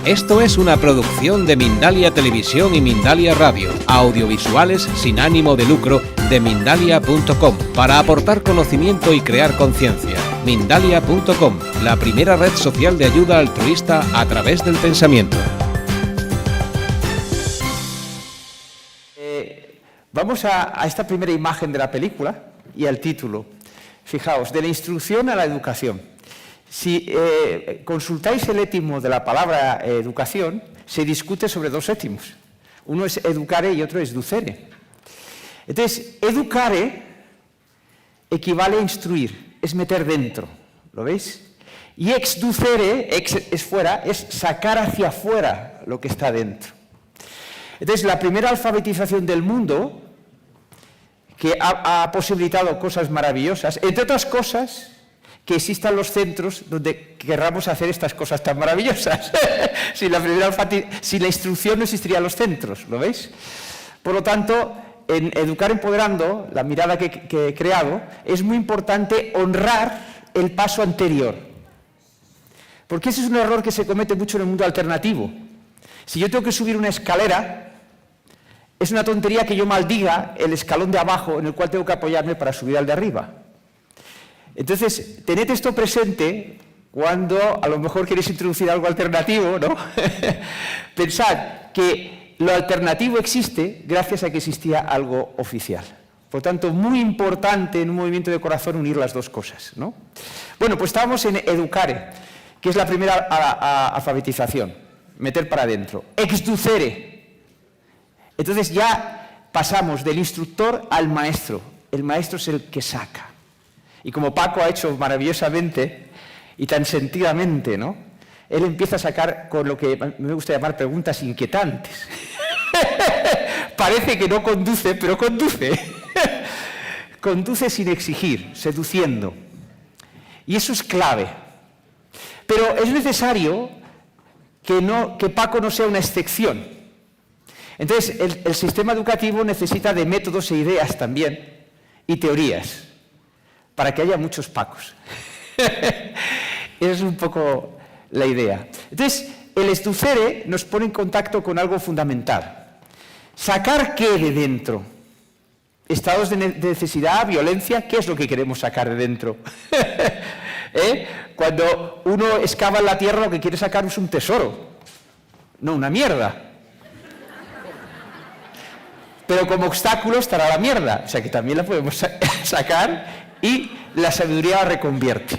Esto es una producción de Mindalia Televisión y Mindalia Radio, audiovisuales sin ánimo de lucro de Mindalia.com, para aportar conocimiento y crear conciencia. Mindalia.com, la primera red social de ayuda altruista a través del pensamiento. Vamos a esta primera imagen de la película y al título. Fijaos, de la instrucción a la educación. Si consultáis el étimo de la palabra educación, se discute sobre dos étimos. Uno es educare y otro es ducere. Entonces, educare equivale a instruir, es meter dentro, ¿lo veis? Y exducere, ex es fuera, es sacar hacia afuera lo que está dentro. Entonces, la primera alfabetización del mundo, que ha posibilitado cosas maravillosas, entre otras cosas, que existan los centros donde querramos hacer estas cosas tan maravillosas. Sin la instrucción no existirían los centros, ¿lo veis? Por lo tanto, en Educar Empoderando, la mirada que he creado, es muy importante honrar el paso anterior. Porque ese es un error que se comete mucho en el mundo alternativo. Si yo tengo que subir una escalera, es una tontería que yo maldiga el escalón de abajo en el cual tengo que apoyarme para subir al de arriba. Entonces, tened esto presente cuando a lo mejor queréis introducir algo alternativo, ¿no? Pensad que lo alternativo existe gracias a que existía algo oficial. Por tanto, muy importante en un movimiento de corazón unir las dos cosas, ¿no? Bueno, pues estábamos en educare, que es la primera alfabetización, meter para adentro. Exducere. Entonces ya pasamos del instructor al maestro. El maestro es el que saca. Y como Paco ha hecho maravillosamente y tan sentidamente, ¿no? Él empieza a sacar con lo que me gusta llamar preguntas inquietantes. Parece que no conduce, pero conduce. Conduce sin exigir, seduciendo. Y eso es clave. Pero es necesario que Paco no sea una excepción. Entonces, el sistema educativo necesita de métodos e ideas también, y teorías, para que haya muchos Pacos. Esa es un poco la idea. Entonces, el exducere nos pone en contacto con algo fundamental. ¿Sacar qué de dentro? Estados de necesidad, violencia, ¿qué es lo que queremos sacar de dentro? Cuando uno excava en la tierra, lo que quiere sacar es un tesoro, no una mierda. Pero como obstáculo estará la mierda, o sea que también la podemos sacar y la sabiduría la reconvierte.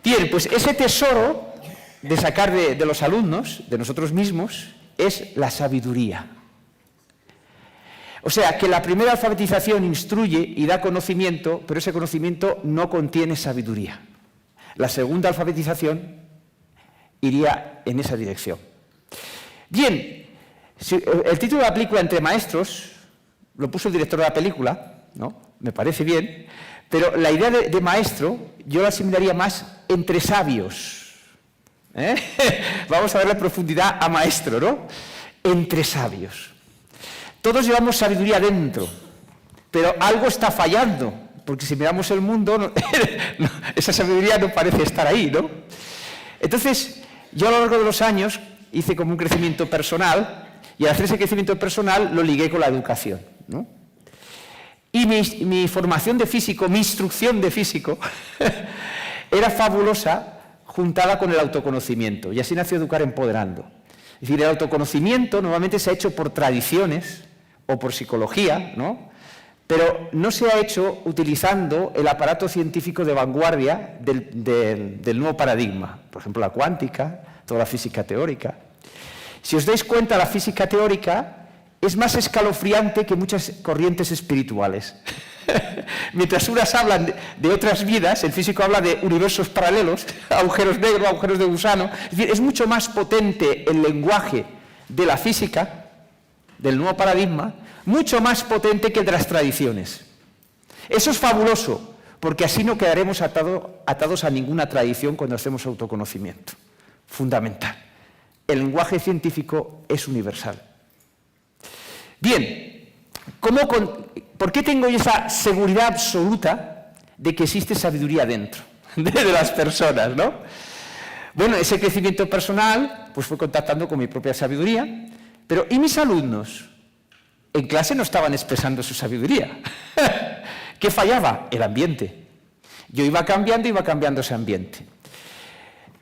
Bien, pues ese tesoro de sacar de los alumnos, de nosotros mismos, es la sabiduría. O sea, que la primera alfabetización instruye y da conocimiento, pero ese conocimiento no contiene sabiduría. La segunda alfabetización iría en esa dirección. Bien, el título de la película, Entre Maestros, lo puso el director de la película, ¿no? Me parece bien, pero la idea de maestro yo la asimilaría más entre sabios. Vamos a darle profundidad a maestro, ¿no? Entre sabios. Todos llevamos sabiduría dentro, pero algo está fallando, porque si miramos el mundo, esa sabiduría no parece estar ahí, ¿no? Entonces, yo a lo largo de los años hice como un crecimiento personal, y al hacer ese crecimiento personal lo ligué con la educación, ¿no? Y mi formación de físico, mi instrucción de físico, era fabulosa juntada con el autoconocimiento. Y así nació Educar Empoderando. Es decir, el autoconocimiento normalmente se ha hecho por tradiciones o por psicología, ¿no? Pero no se ha hecho utilizando el aparato científico de vanguardia del nuevo paradigma. Por ejemplo, la cuántica, toda la física teórica. Si os dais cuenta, la física teórica es más escalofriante que muchas corrientes espirituales. Mientras unas hablan de otras vidas, el físico habla de universos paralelos, agujeros negros, agujeros de gusano. Es decir, es mucho más potente el lenguaje de la física, del nuevo paradigma, mucho más potente que el de las tradiciones. Eso es fabuloso, porque así no quedaremos atados a ninguna tradición cuando hacemos autoconocimiento. Fundamental. El lenguaje científico es universal. Bien, ¿por qué tengo esa seguridad absoluta de que existe sabiduría dentro de las personas, ¿no? Bueno, ese crecimiento personal pues fue contactando con mi propia sabiduría, pero ¿y mis alumnos? En clase no estaban expresando su sabiduría. ¿Qué fallaba? El ambiente. Yo iba cambiando ese ambiente.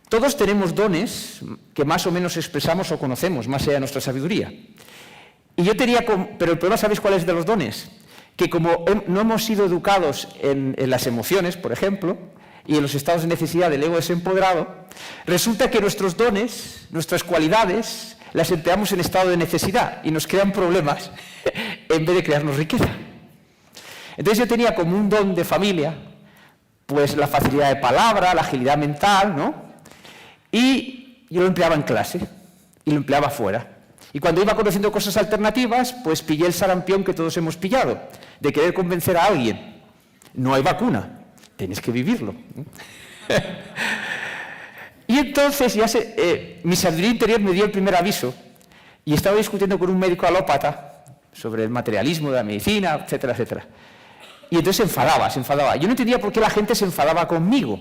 Todos tenemos dones que más o menos expresamos o conocemos, más allá de nuestra sabiduría. Y yo tenía, pero el problema, ¿sabéis cuál es de los dones? Que como no hemos sido educados en las emociones, por ejemplo, y en los estados de necesidad del ego desempoderado, resulta que nuestros dones, nuestras cualidades, las empleamos en estado de necesidad y nos crean problemas en vez de crearnos riqueza. Entonces yo tenía como un don de familia, pues la facilidad de palabra, la agilidad mental, ¿no? Y yo lo empleaba en clase y lo empleaba fuera. Y cuando iba conociendo cosas alternativas, pues pillé el sarampión que todos hemos pillado, de querer convencer a alguien. No hay vacuna, tienes que vivirlo. Y entonces mi sabiduría interior me dio el primer aviso y estaba discutiendo con un médico alópata sobre el materialismo de la medicina, etcétera, etcétera. Y entonces se enfadaba. Yo no entendía por qué la gente se enfadaba conmigo.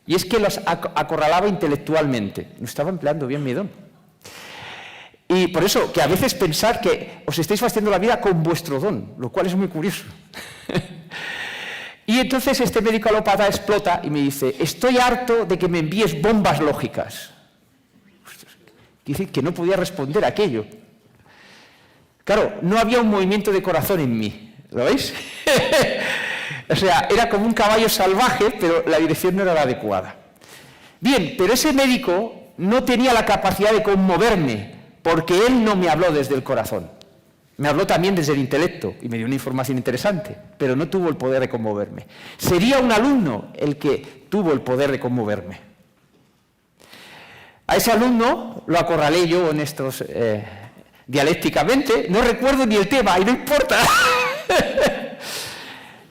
Y es que los acorralaba intelectualmente. No estaba empleando bien mi don. Y por eso, que a veces pensar que os estáis fastidiando la vida con vuestro don, lo cual es muy curioso. Y entonces este médico alópata explota y me dice, estoy harto de que me envíes bombas lógicas. Dice que no podía responder a aquello. Claro, no había un movimiento de corazón en mí, ¿lo veis? O sea, era como un caballo salvaje, pero la dirección no era la adecuada. Bien, pero ese médico no tenía la capacidad de conmoverme, porque él no me habló desde el corazón. Me habló también desde el intelecto y me dio una información interesante, pero no tuvo el poder de conmoverme. Sería un alumno el que tuvo el poder de conmoverme. A ese alumno lo acorralé yo en estos dialécticamente, no recuerdo ni el tema y no importa.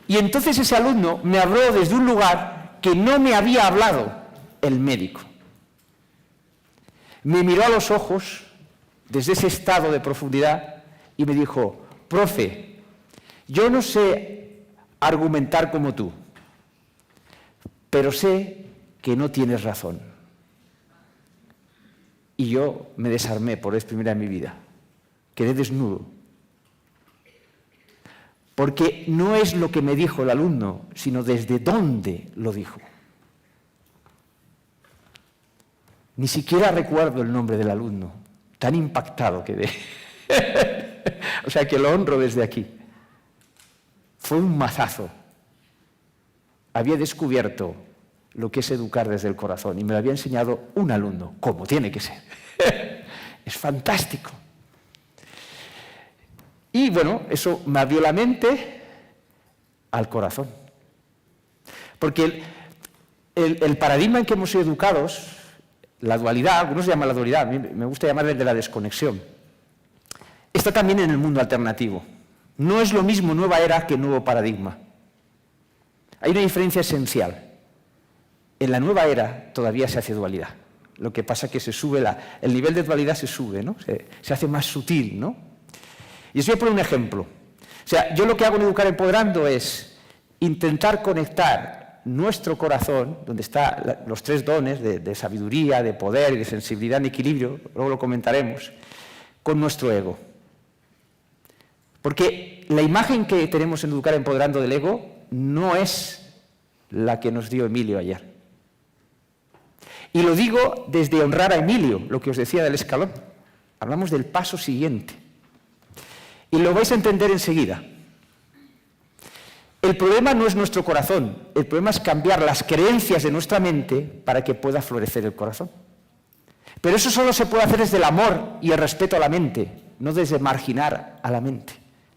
Y entonces ese alumno me habló desde un lugar que no me había hablado el médico. Me miró a los ojos desde ese estado de profundidad y me dijo, profe, yo no sé argumentar como tú, pero sé que no tienes razón. Y yo me desarmé por vez primera en mi vida. Quedé desnudo. Porque no es lo que me dijo el alumno, sino desde dónde lo dijo. Ni siquiera recuerdo el nombre del alumno. Tan impactado quedé. O sea que lo honro desde aquí. Fue un mazazo. Había descubierto lo que es educar desde el corazón y me lo había enseñado un alumno, como tiene que ser. Es fantástico. Y bueno, eso me abrió la mente al corazón. Porque el paradigma en que hemos sido educados, la dualidad, algunos llaman la dualidad, a mí me gusta llamarle de la desconexión, está también en el mundo alternativo. No es lo mismo nueva era que nuevo paradigma. Hay una diferencia esencial. En la nueva era todavía se hace dualidad. Lo que pasa es que se sube el nivel de dualidad se sube, ¿no? Se hace más sutil, ¿no? Y os voy a poner un ejemplo. O sea, yo lo que hago en Educar Empoderando es intentar conectar nuestro corazón, donde están los tres dones de sabiduría, de poder y de sensibilidad en equilibrio, luego lo comentaremos, con nuestro ego. Porque la imagen que tenemos en Educar Empoderando del ego no es la que nos dio Emilio ayer. Y lo digo desde honrar a Emilio, lo que os decía del escalón. Hablamos del paso siguiente. Y lo vais a entender enseguida. El problema no es nuestro corazón, el problema es cambiar las creencias de nuestra mente para que pueda florecer el corazón. Pero eso solo se puede hacer desde el amor y el respeto a la mente, no desde marginar a la mente,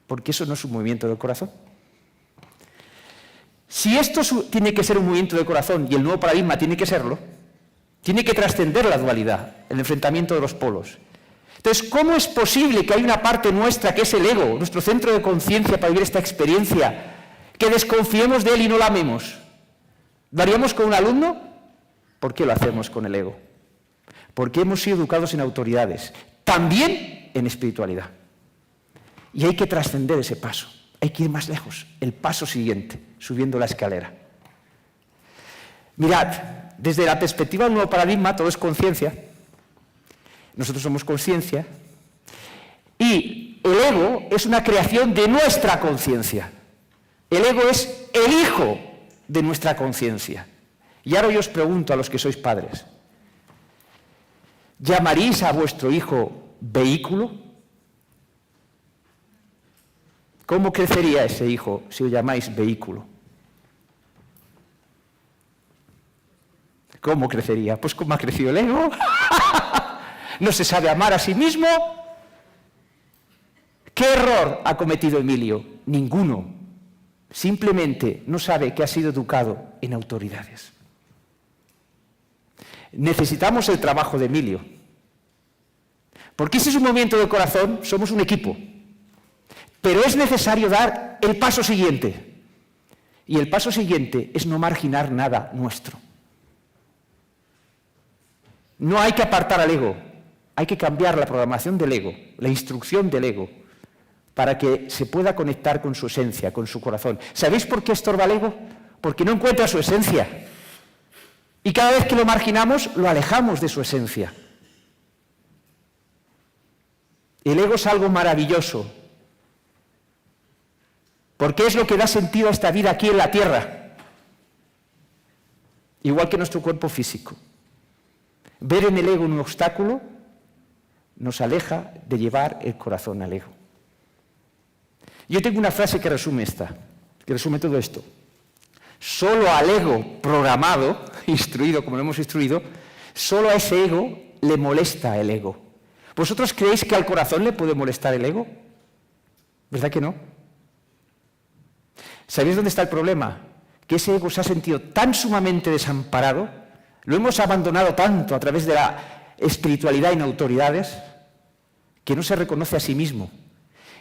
porque eso no es un movimiento del corazón. Si esto tiene que ser un movimiento del corazón y el nuevo paradigma tiene que serlo, tiene que trascender la dualidad, el enfrentamiento de los polos. Entonces, ¿cómo es posible que hay una parte nuestra, que es el ego, nuestro centro de conciencia para vivir esta experiencia, que desconfiemos de él y no la amemos? ¿Lo haríamos con un alumno? ¿Por qué lo hacemos con el ego? Porque hemos sido educados en autoridades, también en espiritualidad. Y hay que trascender ese paso, hay que ir más lejos, el paso siguiente, subiendo la escalera. Mirad, Desde la perspectiva del nuevo paradigma, todo es conciencia. Nosotros somos conciencia. Y el ego es una creación de nuestra conciencia. El ego es el hijo de nuestra conciencia. Y ahora yo os pregunto a los que sois padres, ¿llamaréis a vuestro hijo vehículo? ¿Cómo crecería ese hijo si os llamáis vehículo? ¿Cómo crecería? Pues como ha crecido el ego. No se sabe amar a sí mismo. ¿Qué error ha cometido Emilio? Ninguno. Simplemente no sabe que ha sido educado en autoridades. Necesitamos el trabajo de Emilio. Porque ese es un movimiento de corazón, somos un equipo. Pero es necesario dar el paso siguiente. Y el paso siguiente es no marginar nada nuestro. No hay que apartar al ego, hay que cambiar la programación del ego, la instrucción del ego, para que se pueda conectar con su esencia, con su corazón. ¿Sabéis por qué estorba el ego? Porque no encuentra su esencia. Y cada vez que lo marginamos, lo alejamos de su esencia. El ego es algo maravilloso, porque es lo que da sentido a esta vida aquí en la tierra, igual que nuestro cuerpo físico. Ver en el ego un obstáculo nos aleja de llevar el corazón al ego. Yo tengo una frase que resume todo esto. Solo al ego programado, instruido como lo hemos instruido, solo a ese ego le molesta el ego. ¿Vosotros creéis que al corazón le puede molestar el ego? ¿Verdad que no? ¿Sabéis dónde está el problema? Que ese ego se ha sentido tan sumamente desamparado, lo hemos abandonado tanto a través de la espiritualidad en autoridades, que no se reconoce a sí mismo.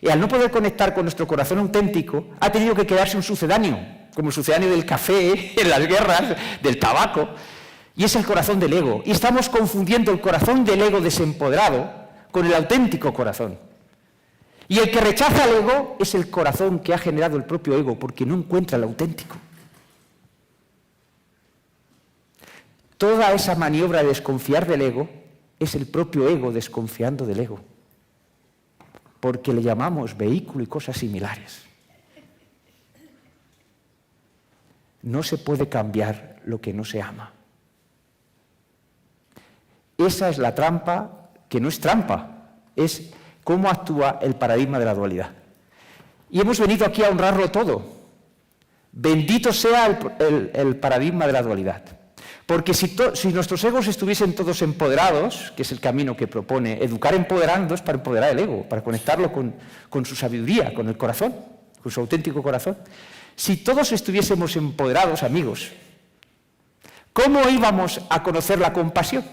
Y al no poder conectar con nuestro corazón auténtico, ha tenido que quedarse un sucedáneo, como el sucedáneo del café, en las guerras, del tabaco, y es el corazón del ego. Y estamos confundiendo el corazón del ego desempoderado con el auténtico corazón. Y el que rechaza al ego es el corazón que ha generado el propio ego, porque no encuentra el auténtico. Toda esa maniobra de desconfiar del ego es el propio ego desconfiando del ego, porque le llamamos vehículo y cosas similares. No se puede cambiar lo que no se ama. Esa es la trampa, que no es trampa, es cómo actúa el paradigma de la dualidad. Y hemos venido aquí a honrarlo todo. Bendito sea el paradigma de la dualidad. Porque si nuestros egos estuviesen todos empoderados, que es el camino que propone educar empoderando, es para empoderar el ego, para conectarlo con su sabiduría, con el corazón, con su auténtico corazón. Si todos estuviésemos empoderados, amigos, ¿cómo íbamos a conocer la compasión?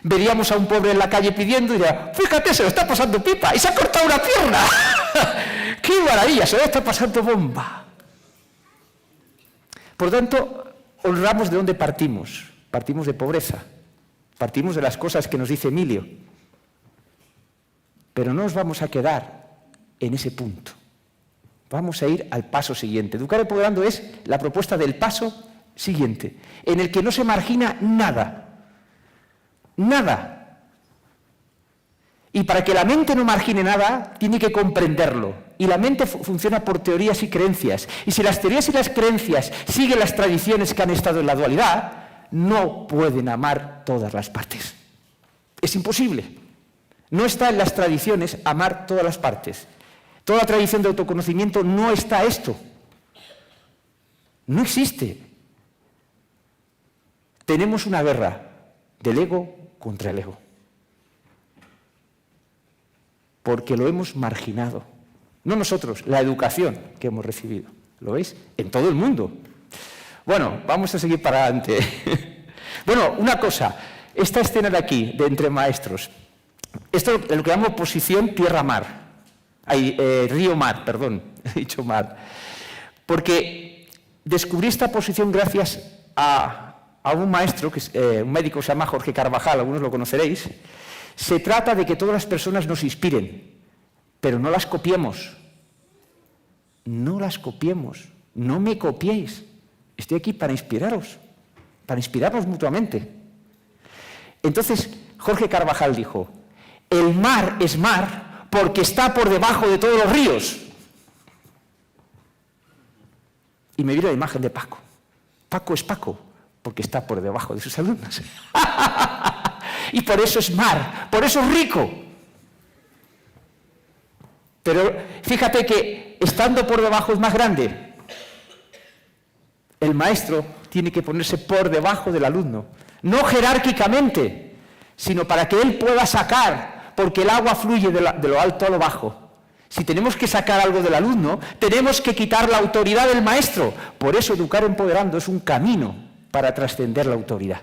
Veríamos a un pobre en la calle pidiendo y diría, fíjate, se lo está pasando pipa y se ha cortado una pierna. ¡Qué maravilla! Se lo está pasando bomba. Por lo tanto, honramos de dónde partimos. Partimos de pobreza. Partimos de las cosas que nos dice Emilio. Pero no nos vamos a quedar en ese punto. Vamos a ir al paso siguiente. Educar empoderando es la propuesta del paso siguiente, en el que no se margina nada. Nada. Y para que la mente no margine nada, tiene que comprenderlo. Y la mente funciona por teorías y creencias. Y si las teorías y las creencias siguen las tradiciones que han estado en la dualidad, no pueden amar todas las partes. Es imposible. No está en las tradiciones amar todas las partes. Toda tradición de autoconocimiento no está esto. No existe. Tenemos una guerra del ego contra el ego. Porque lo hemos marginado. No nosotros, la educación que hemos recibido. ¿Lo veis? En todo el mundo. Bueno, vamos a seguir para adelante. Bueno, una cosa. Esta escena de aquí, de entre maestros. Esto es lo que llamo posición tierra-mar. Río-mar, perdón. He dicho mar. Porque descubrí esta posición gracias a un maestro, un médico que se llama Jorge Carvajal, algunos lo conoceréis. Se trata de que todas las personas nos inspiren, pero no las copiemos. No las copiemos. No me copiéis. Estoy aquí para inspiraros, para inspirarnos mutuamente. Entonces, Jorge Carvajal dijo, el mar es mar porque está por debajo de todos los ríos. Y me vino la imagen de Paco. Paco es Paco porque está por debajo de sus alumnos. Y por eso es mar, por eso es rico. Pero fíjate que estando por debajo es más grande. El maestro tiene que ponerse por debajo del alumno, no jerárquicamente, sino para que él pueda sacar, porque el agua fluye de lo alto a lo bajo. Si tenemos que sacar algo del alumno, tenemos que quitar la autoridad del maestro. Por eso educar empoderando es un camino para trascender la autoridad.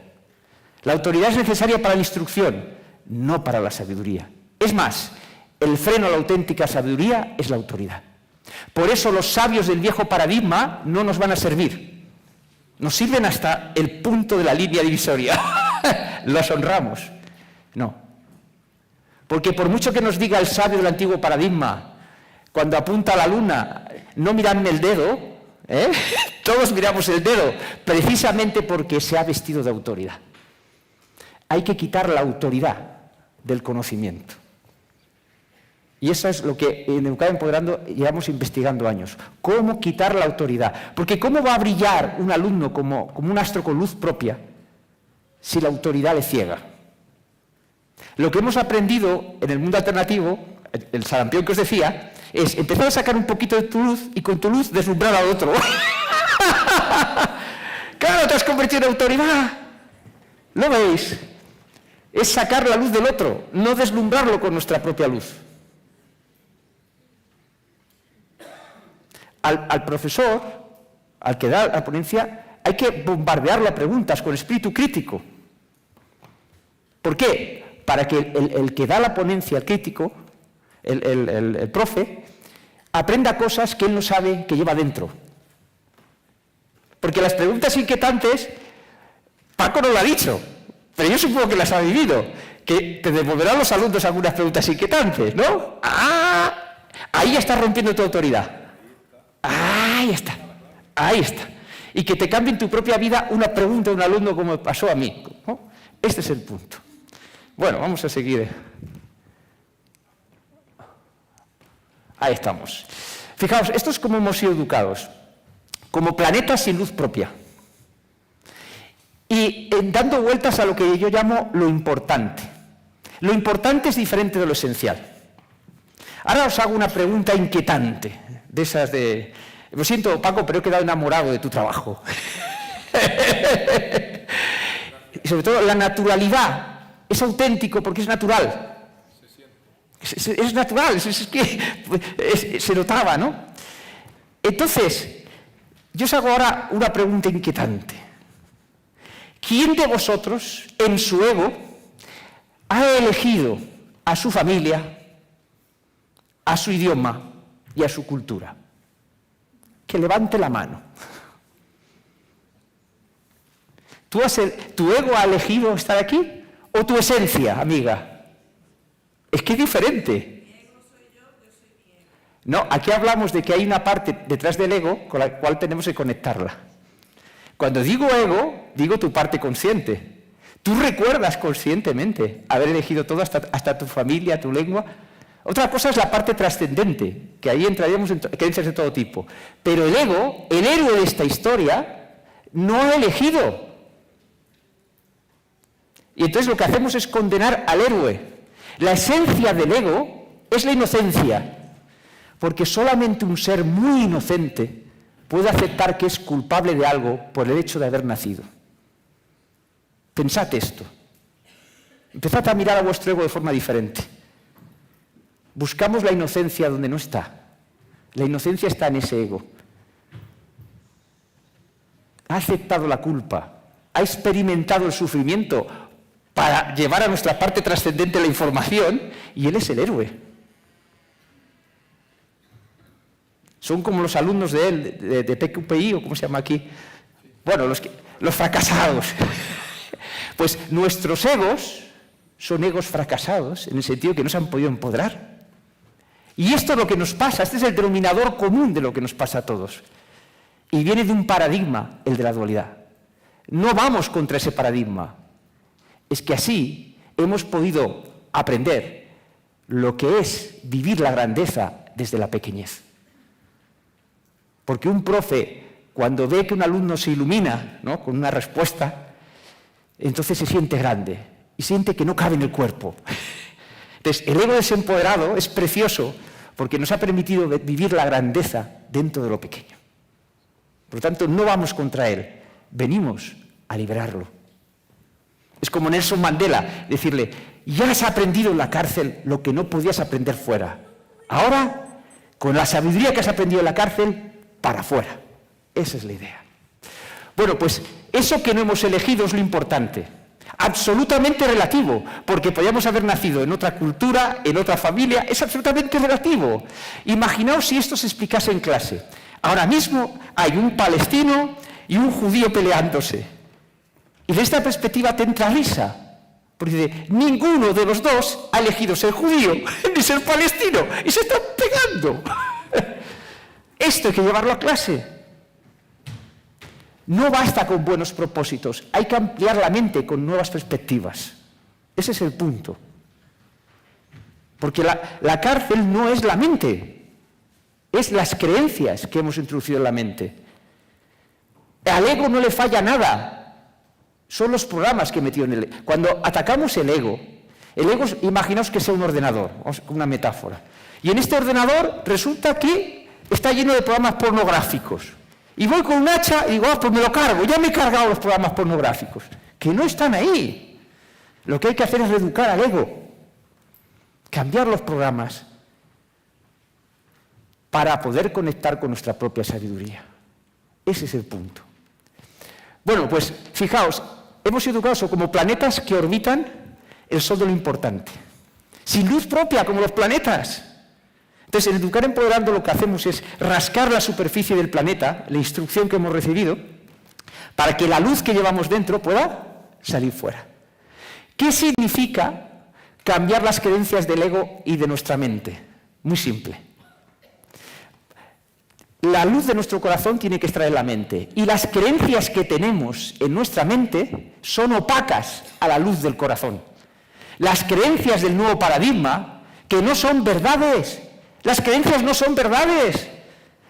La autoridad es necesaria para la instrucción, no para la sabiduría. Es más, el freno a la auténtica sabiduría es la autoridad. Por eso los sabios del viejo paradigma no nos van a servir. Nos sirven hasta el punto de la línea divisoria. Los honramos. No. Porque por mucho que nos diga el sabio del antiguo paradigma, cuando apunta a la luna, no miran el dedo, todos miramos el dedo, precisamente porque se ha vestido de autoridad. Hay que quitar la autoridad del conocimiento. Y eso es lo que en Educar Empoderando llevamos investigando años. ¿Cómo quitar la autoridad? Porque ¿cómo va a brillar un alumno como un astro con luz propia si la autoridad le ciega? Lo que hemos aprendido en el mundo alternativo, el sarampión que os decía, es empezar a sacar un poquito de tu luz y con tu luz deslumbrar al otro. ¡Claro, te has convertido en autoridad! ¿Lo veis? Es sacar la luz del otro, no deslumbrarlo con nuestra propia luz. Al profesor, al que da la ponencia, hay que bombardearlo a preguntas con espíritu crítico. ¿Por qué? Para que el que da la ponencia, el crítico, el profe, aprenda cosas que él no sabe que lleva dentro. Porque las preguntas inquietantes, Paco no lo ha dicho, pero yo supongo que las ha vivido, que te devolverán los alumnos algunas preguntas inquietantes, ¿no? Ahí ya estás rompiendo tu autoridad. Ahí está, ahí está. Y que te cambie en tu propia vida una pregunta de un alumno como me pasó a mí, ¿no? Este es el punto. Bueno, vamos a seguir. Ahí estamos. Fijaos, esto es como hemos sido educados, como planetas sin luz propia. Y dando vueltas a lo que yo llamo lo importante. Lo importante es diferente de lo esencial. Ahora os hago una pregunta inquietante, de esas de... Lo siento, Paco, pero he quedado enamorado de tu trabajo. Y sobre todo, la naturalidad es auténtico porque es natural. Es natural, es que se notaba, ¿no? Entonces, yo os hago ahora una pregunta inquietante. ¿Quién de vosotros, en su ego, ha elegido a su familia, a su idioma y a su cultura? Que levante la mano. ¿Tu ego ha elegido estar aquí? ¿O tu esencia, amiga? Es que es diferente. Mi ego soy yo soy mi ego. No, aquí hablamos de que hay una parte detrás del ego con la cual tenemos que conectarla. Cuando digo ego, digo tu parte consciente. Tú recuerdas conscientemente haber elegido todo, hasta tu familia, tu lengua. Otra cosa es la parte trascendente, que ahí entraríamos en creencias de todo tipo. Pero el ego, el héroe de esta historia, no ha elegido. Y entonces lo que hacemos es condenar al héroe. La esencia del ego es la inocencia, porque solamente un ser muy inocente puede aceptar que es culpable de algo por el hecho de haber nacido. Pensad esto. Empezad a mirar a vuestro ego de forma diferente. Buscamos la inocencia donde no está. La inocencia está en ese ego. Ha aceptado la culpa, ha experimentado el sufrimiento para llevar a nuestra parte trascendente la información, y él es el héroe. Son como los alumnos de él, de PQPI, o como se llama aquí. Bueno, los fracasados. Pues nuestros egos son egos fracasados, en el sentido que no se han podido empoderar. Y esto es lo que nos pasa, este es el denominador común de lo que nos pasa a todos. Y viene de un paradigma, el de la dualidad. No vamos contra ese paradigma. Es que así hemos podido aprender lo que es vivir la grandeza desde la pequeñez. Porque un profe, cuando ve que un alumno se ilumina, ¿no?, con una respuesta, entonces se siente grande y siente que no cabe en el cuerpo. Entonces, el ego desempoderado es precioso porque nos ha permitido vivir la grandeza dentro de lo pequeño. Por lo tanto, no vamos contra él, venimos a liberarlo. Es como Nelson Mandela, decirle, ya has aprendido en la cárcel lo que no podías aprender fuera. Ahora, con la sabiduría que has aprendido en la cárcel, para afuera. Esa es la idea. Bueno, pues eso que no hemos elegido es lo importante. Absolutamente relativo, porque podríamos haber nacido en otra cultura, en otra familia, es absolutamente relativo. Imaginaos si esto se explicase en clase. Ahora mismo hay un palestino y un judío peleándose. Y de esta perspectiva te entra risa, porque ninguno de los dos ha elegido ser judío ni ser palestino, y se están pegando. Esto hay que llevarlo a clase. No basta con buenos propósitos, hay que ampliar la mente con nuevas perspectivas. Ese es el punto. Porque la cárcel no es la mente, es las creencias que hemos introducido en la mente. Al ego no le falla nada, son los programas que he metido en el ego. Cuando atacamos el ego, imaginaos que sea un ordenador, una metáfora. Y en este ordenador resulta que está lleno de programas pornográficos. Y voy con un hacha y digo, pues me lo cargo, ya me he cargado los programas pornográficos, que no están ahí. Lo que hay que hacer es reeducar al ego, cambiar los programas para poder conectar con nuestra propia sabiduría. Ese es el punto. Bueno, pues fijaos, hemos sido educados como planetas que orbitan el Sol de lo importante, sin luz propia como los planetas. Entonces, en Educar Empoderando lo que hacemos es rascar la superficie del planeta, la instrucción que hemos recibido, para que la luz que llevamos dentro pueda salir fuera. ¿Qué significa cambiar las creencias del ego y de nuestra mente? Muy simple. La luz de nuestro corazón tiene que estar en la mente, y las creencias que tenemos en nuestra mente son opacas a la luz del corazón. Las creencias del nuevo paradigma, que no son verdades. Las creencias no son verdades.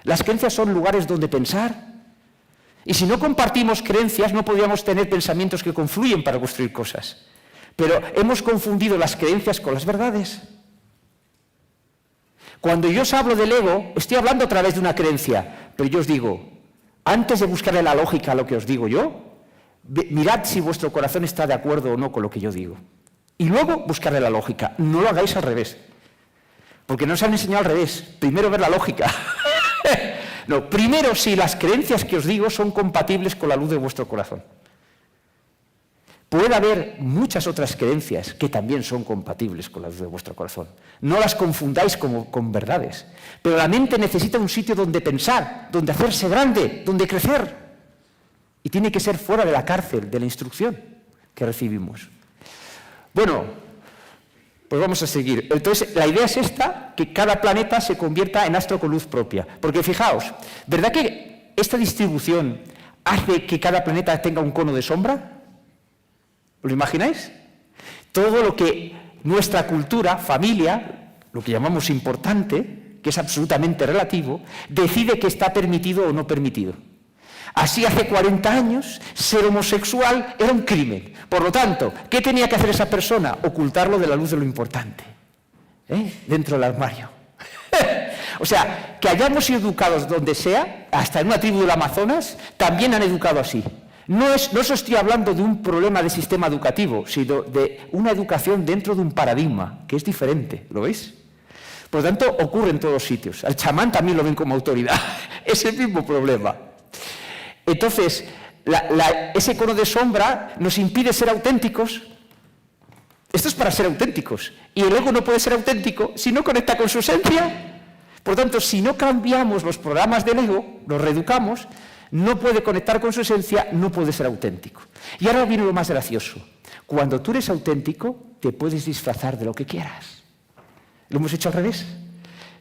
Las creencias son lugares donde pensar. Y si no compartimos creencias, no podríamos tener pensamientos que confluyen para construir cosas. Pero hemos confundido las creencias con las verdades. Cuando yo os hablo del ego, estoy hablando a través de una creencia. Pero yo os digo, antes de buscarle la lógica a lo que os digo yo, mirad si vuestro corazón está de acuerdo o no con lo que yo digo. Y luego buscarle la lógica. No lo hagáis al revés. Porque no os han enseñado al revés. Primero ver la lógica. No, primero si las creencias que os digo son compatibles con la luz de vuestro corazón. Puede haber muchas otras creencias que también son compatibles con la luz de vuestro corazón. No las confundáis con verdades. Pero la mente necesita un sitio donde pensar, donde hacerse grande, donde crecer. Y tiene que ser fuera de la cárcel, de la instrucción que recibimos. Bueno, pues vamos a seguir. Entonces, la idea es esta, que cada planeta se convierta en astro con luz propia. Porque fijaos, ¿verdad que esta distribución hace que cada planeta tenga un cono de sombra? ¿Lo imagináis? Todo lo que nuestra cultura, familia, lo que llamamos importante, que es absolutamente relativo, decide que está permitido o no permitido. Así hace 40 años, ser homosexual era un crimen. Por lo tanto, ¿qué tenía que hacer esa persona? Ocultarlo de la luz de lo importante, dentro del armario. O sea, que hayamos sido educados donde sea, hasta en una tribu del Amazonas, también han educado así. No os estoy hablando de un problema de sistema educativo, sino de una educación dentro de un paradigma, que es diferente, ¿lo veis? Por lo tanto, ocurre en todos sitios. Al chamán también lo ven como autoridad. Es el mismo problema. Entonces, ese cono de sombra nos impide ser auténticos. Esto es para ser auténticos. Y el ego no puede ser auténtico si no conecta con su esencia. Por lo tanto, si no cambiamos los programas del ego, los reeducamos, no puede conectar con su esencia, no puede ser auténtico. Y ahora viene lo más gracioso. Cuando tú eres auténtico, te puedes disfrazar de lo que quieras. ¿Lo hemos hecho al revés?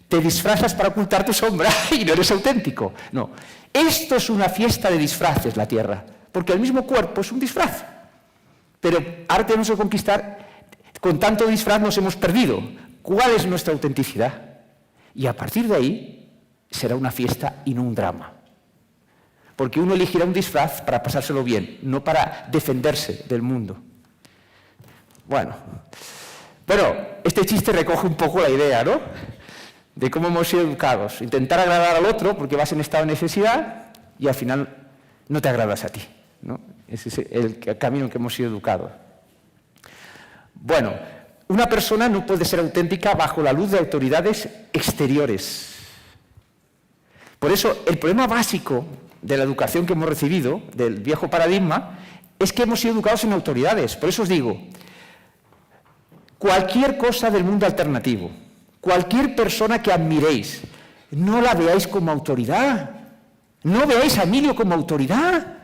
Te disfrazas para ocultar tu sombra y no eres auténtico. No. Esto es una fiesta de disfraces, la Tierra. porque el mismo cuerpo es un disfraz. Pero ahora tenemos que conquistar, con tanto disfraz nos hemos perdido. ¿Cuál es nuestra autenticidad? Y a partir de ahí será una fiesta y no un drama. Porque uno elegirá un disfraz para pasárselo bien, no para defenderse del mundo. Bueno, este chiste recoge un poco la idea, ¿no? De cómo hemos sido educados. Intentar agradar al otro porque vas en estado de necesidad y al final no te agradas a ti, ¿no? Ese es el camino en que hemos sido educados. Bueno, una persona no puede ser auténtica bajo la luz de autoridades exteriores. Por eso, el problema básico de la educación que hemos recibido, del viejo paradigma, es que hemos sido educados en autoridades. Por eso os digo, cualquier cosa del mundo alternativo, cualquier persona que admiréis, no la veáis como autoridad. No veáis a Emilio como autoridad.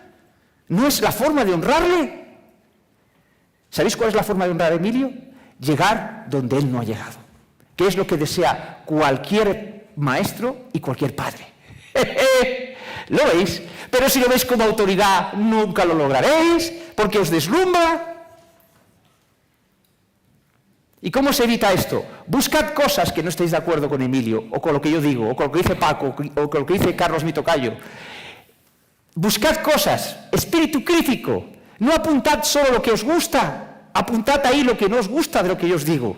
No es la forma de honrarle. ¿Sabéis cuál es la forma de honrar a Emilio? Llegar donde él no ha llegado. Que es lo que desea cualquier maestro y cualquier padre. ¿Lo veis? Pero si lo veis como autoridad, nunca lo lograréis, porque os deslumbra. ¿Y cómo se evita esto? Buscad cosas que no estéis de acuerdo con Emilio, o con lo que yo digo, o con lo que dice Paco, o con lo que dice Carlos mi tocayo. Buscad cosas, espíritu crítico. No apuntad solo lo que os gusta, apuntad ahí lo que no os gusta de lo que yo os digo.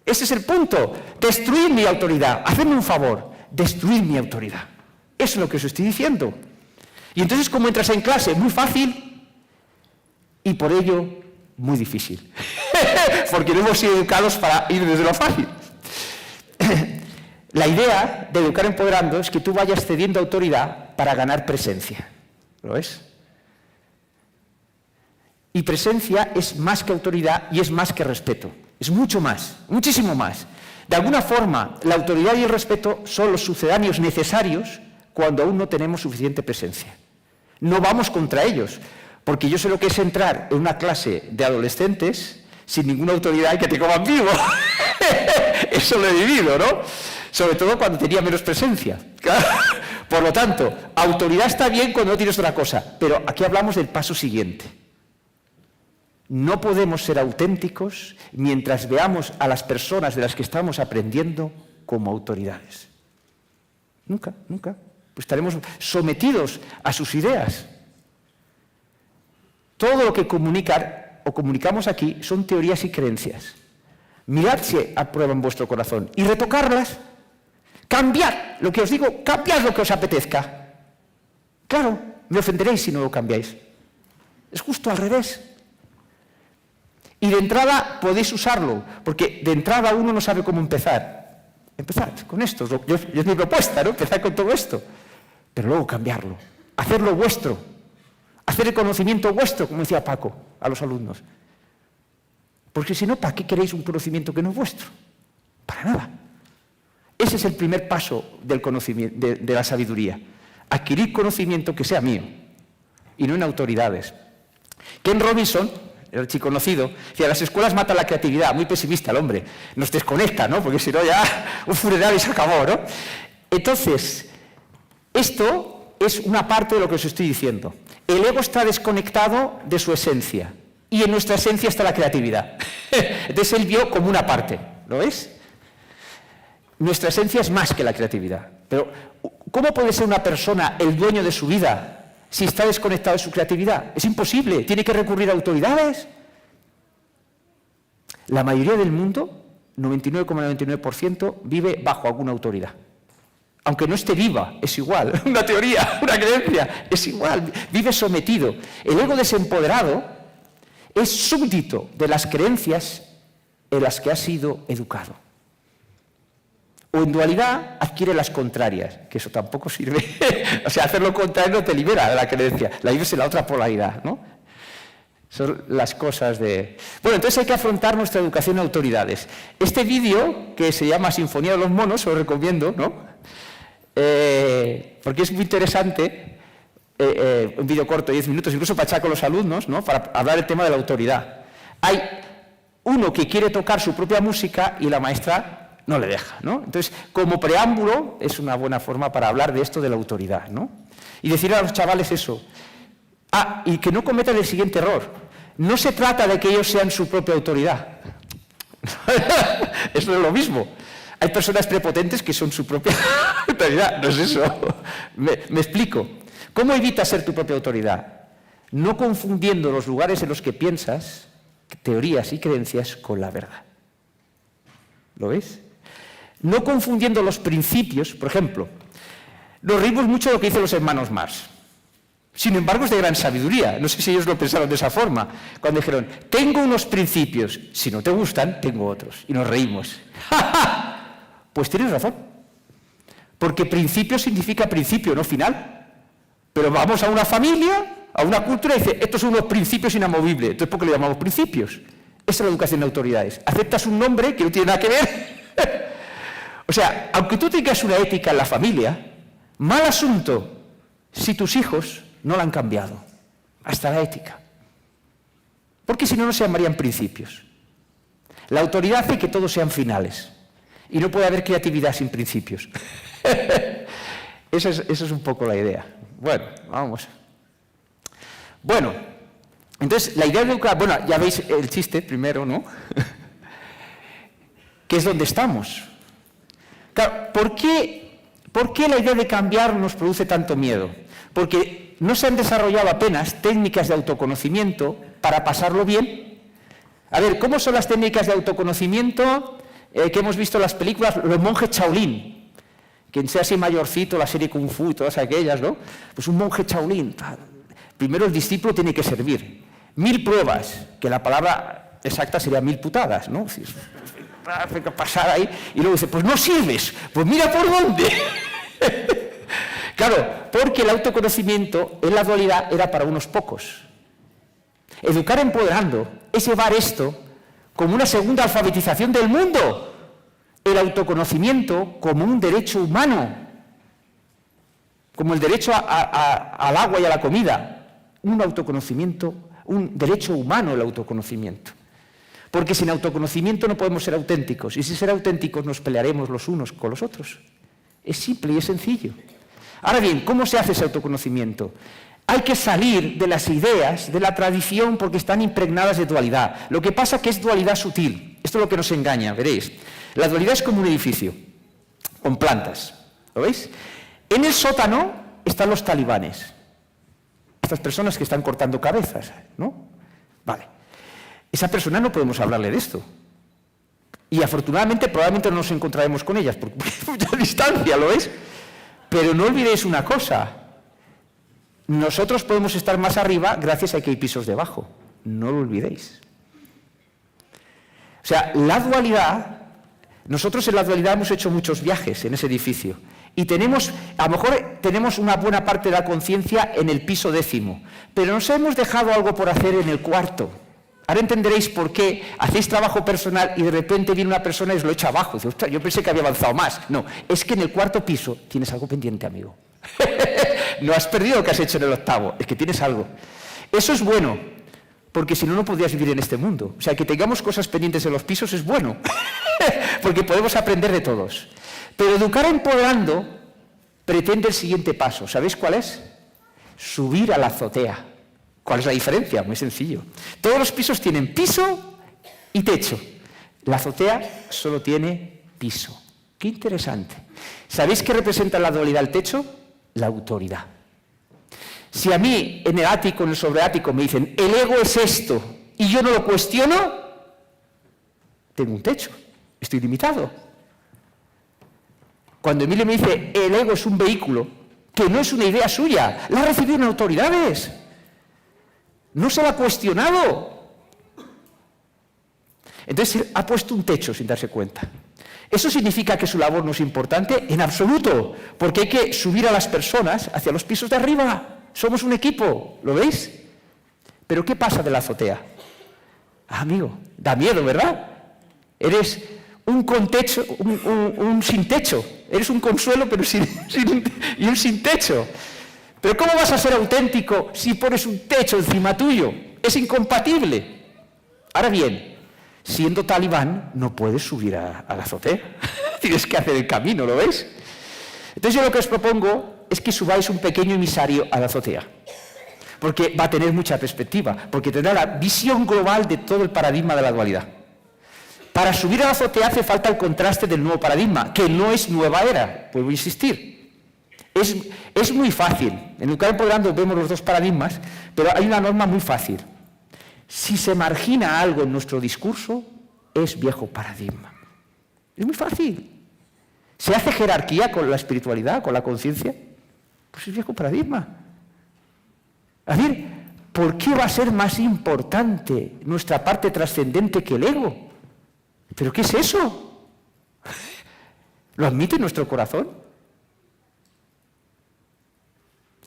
Ese es el punto. Destruid mi autoridad. Hacedme un favor, destruid mi autoridad. Eso es lo que os estoy diciendo. Y entonces, ¿cómo entras en clase? Muy fácil y por ello muy difícil. Porque no hemos sido educados para ir desde lo fácil. La idea de educar empoderando es que tú vayas cediendo autoridad para ganar presencia. ¿Lo ves? Y presencia es más que autoridad y es más que respeto. Es mucho más, muchísimo más. De alguna forma, la autoridad y el respeto son los sucedáneos necesarios cuando aún no tenemos suficiente presencia. No vamos contra ellos, porque yo sé lo que es entrar en una clase de adolescentes sin ninguna autoridad y que te coman vivo. Eso lo he vivido, ¿no? Sobre todo cuando tenía menos presencia. Por lo tanto, autoridad está bien cuando no tienes otra cosa, pero aquí hablamos del paso siguiente. No podemos ser auténticos mientras veamos a las personas de las que estamos aprendiendo como autoridades. Nunca, nunca. Pues estaremos sometidos a sus ideas. Todo lo que comunicamos aquí son teorías y creencias. Mirad si aprueban vuestro corazón y retocarlas. Cambiad lo que os digo, cambiad lo que os apetezca. Claro, me ofenderéis si no lo cambiáis. Es justo al revés. Y de entrada podéis usarlo, porque de entrada uno no sabe cómo empezar. Empezad con esto, es mi propuesta, ¿no? Empezar con todo esto. Pero luego cambiarlo, hacerlo vuestro, hacer el conocimiento vuestro, como decía Paco a los alumnos. Porque si no, ¿para qué queréis un conocimiento que no es vuestro? Para nada. Ese es el primer paso del conocimiento, de la sabiduría. Adquirir conocimiento que sea mío y no en autoridades. Ken Robinson, el archiconocido, decía, las escuelas matan la creatividad. Muy pesimista el hombre. Nos desconecta, ¿no? Porque si no ya un funeral y se acabó, ¿no? Entonces, esto es una parte de lo que os estoy diciendo. El ego está desconectado de su esencia. Y en nuestra esencia está la creatividad. Entonces él vio como una parte. ¿Lo ves? Nuestra esencia es más que la creatividad. Pero, ¿cómo puede ser una persona el dueño de su vida si está desconectado de su creatividad? Es imposible. Tiene que recurrir a autoridades. La mayoría del mundo, 99,99%, vive bajo alguna autoridad. Aunque no esté viva, es igual. Una teoría, una creencia, es igual. Vive sometido. El ego desempoderado es súbdito de las creencias en las que ha sido educado. O en dualidad adquiere las contrarias, que eso tampoco sirve. O sea, hacer lo contrario no te libera de la creencia, la vives en la otra polaridad, ¿no? Son las cosas de... Bueno, entonces hay que afrontar nuestra educación en autoridades. Este vídeo, que se llama Sinfonía de los Monos, os lo recomiendo, ¿no? Porque es muy interesante, un vídeo corto, 10 minutos, incluso para echar con los alumnos, ¿no? Para hablar del tema de la autoridad. Hay uno que quiere tocar su propia música y la maestra no le deja, ¿no? Entonces, como preámbulo, es una buena forma para hablar de esto de la autoridad, ¿no? Y decirle a los chavales eso, Ah, y que no cometan el siguiente error. No se trata de que ellos sean su propia autoridad. Eso es lo mismo. Hay personas prepotentes que son su propia autoridad. No es eso. Me explico. ¿Cómo evitas ser tu propia autoridad? No confundiendo los lugares en los que piensas, teorías y creencias, con la verdad. ¿Lo ves? No confundiendo los principios. Por ejemplo, nos reímos mucho de lo que dicen los hermanos Marx. Sin embargo, es de gran sabiduría. No sé si ellos lo pensaron de esa forma. Cuando dijeron, tengo unos principios, si no te gustan, tengo otros. Y nos reímos. Pues tienes razón. Porque principio significa principio, no final. Pero vamos a una familia, a una cultura y dice, estos son unos principios inamovibles. Entonces, ¿por qué le llamamos principios? Esa es la educación de autoridades. Aceptas un nombre que no tiene nada que ver. O sea, aunque tú tengas una ética en la familia, mal asunto si tus hijos no la han cambiado, hasta la ética. Porque si no, no se llamarían principios. La autoridad hace que todos sean finales. Y no puede haber creatividad sin principios. Esa es un poco la idea. Bueno, vamos. Bueno, entonces la idea de educar, bueno, ya veis el chiste primero, ¿no? Que es donde estamos. Claro, ¿por qué la idea de cambiar nos produce tanto miedo? Porque no se han desarrollado apenas técnicas de autoconocimiento para pasarlo bien. A ver, ¿cómo son las técnicas de autoconocimiento que hemos visto en las películas? Los monjes Shaolin. Quien sea así mayorcito, la serie Kung Fu y todas aquellas, ¿no? Pues un monje Shaolin. Primero el discípulo tiene que servir. 1000 pruebas, que la palabra exacta sería 1000 putadas, ¿no? Pasar ahí y luego dice, pues no sirves, pues mira por dónde. Claro, porque el autoconocimiento en la dualidad era para unos pocos. Educar empoderando es llevar esto como una segunda alfabetización del mundo. El autoconocimiento como un derecho humano, como el derecho al agua y a la comida. Un autoconocimiento, un derecho humano el autoconocimiento. Porque sin autoconocimiento no podemos ser auténticos. Y sin ser auténticos nos pelearemos los unos con los otros. Es simple y es sencillo. Ahora bien, ¿cómo se hace ese autoconocimiento? Hay que salir de las ideas, de la tradición, porque están impregnadas de dualidad. Lo que pasa es que es dualidad sutil. Esto es lo que nos engaña, veréis. La dualidad es como un edificio, con plantas. ¿Lo veis? En el sótano están los talibanes. Estas personas que están cortando cabezas, ¿no? Vale. Esa persona no podemos hablarle de esto. Y afortunadamente probablemente no nos encontraremos con ellas, porque hay mucha distancia, ¿lo veis? Pero no olvidéis una cosa. Nosotros podemos estar más arriba gracias a que hay pisos debajo. No lo olvidéis. O sea, la dualidad, nosotros en la dualidad hemos hecho muchos viajes en ese edificio. Y tenemos, a lo mejor tenemos una buena parte de la conciencia en el piso 10º, pero nos hemos dejado algo por hacer en el 4º. Ahora entenderéis por qué hacéis trabajo personal y de repente viene una persona y os lo echa abajo. Y dice, ostras, yo pensé que había avanzado más. No, es que en el 4º piso tienes algo pendiente, amigo. No has perdido lo que has hecho en el 8º, es que tienes algo. Eso es bueno, porque si no, no podrías vivir en este mundo. O sea, que tengamos cosas pendientes en los pisos es bueno, porque podemos aprender de todos. Pero educar empoderando pretende el siguiente paso. ¿Sabéis cuál es? Subir a la azotea. ¿Cuál es la diferencia? Muy sencillo. Todos los pisos tienen piso y techo. La azotea solo tiene piso. Qué interesante. ¿Sabéis qué representa la dualidad del techo? La autoridad. Si a mí en el ático, en el sobreático me dicen el ego es esto y yo no lo cuestiono, tengo un techo, estoy limitado. Cuando Emilio me dice el ego es un vehículo, que no es una idea suya, la ha recibido en autoridades. No se la ha cuestionado. Entonces ha puesto un techo sin darse cuenta. ¿Eso significa que su labor no es importante? En absoluto, porque hay que subir a las personas hacia los pisos de arriba. Somos un equipo, ¿lo veis? Pero ¿qué pasa de la azotea? Ah, amigo, da miedo, ¿verdad? Eres un con techo, un sin techo. Eres un consuelo, pero y un sin techo. Pero ¿cómo vas a ser auténtico si pones un techo encima tuyo? Es incompatible. Ahora bien, siendo talibán, no puedes subir a la azotea. Tienes que hacer el camino, ¿lo veis? Entonces yo lo que os propongo es que subáis un pequeño emisario a la azotea. porque va a tener mucha perspectiva, porque tendrá la visión global de todo el paradigma de la dualidad. Para subir a la azotea hace falta el contraste del nuevo paradigma, que no es nueva era, vuelvo a insistir. Es muy fácil. En Educar Empoderando vemos los dos paradigmas, pero hay una norma muy fácil. Si se margina algo en nuestro discurso, es viejo paradigma. Es muy fácil. Se hace jerarquía con la espiritualidad, con la conciencia, pues es viejo paradigma. Es decir, ¿por qué va a ser más importante nuestra parte trascendente que el ego? ¿Pero qué es eso? ¿Lo admite nuestro corazón?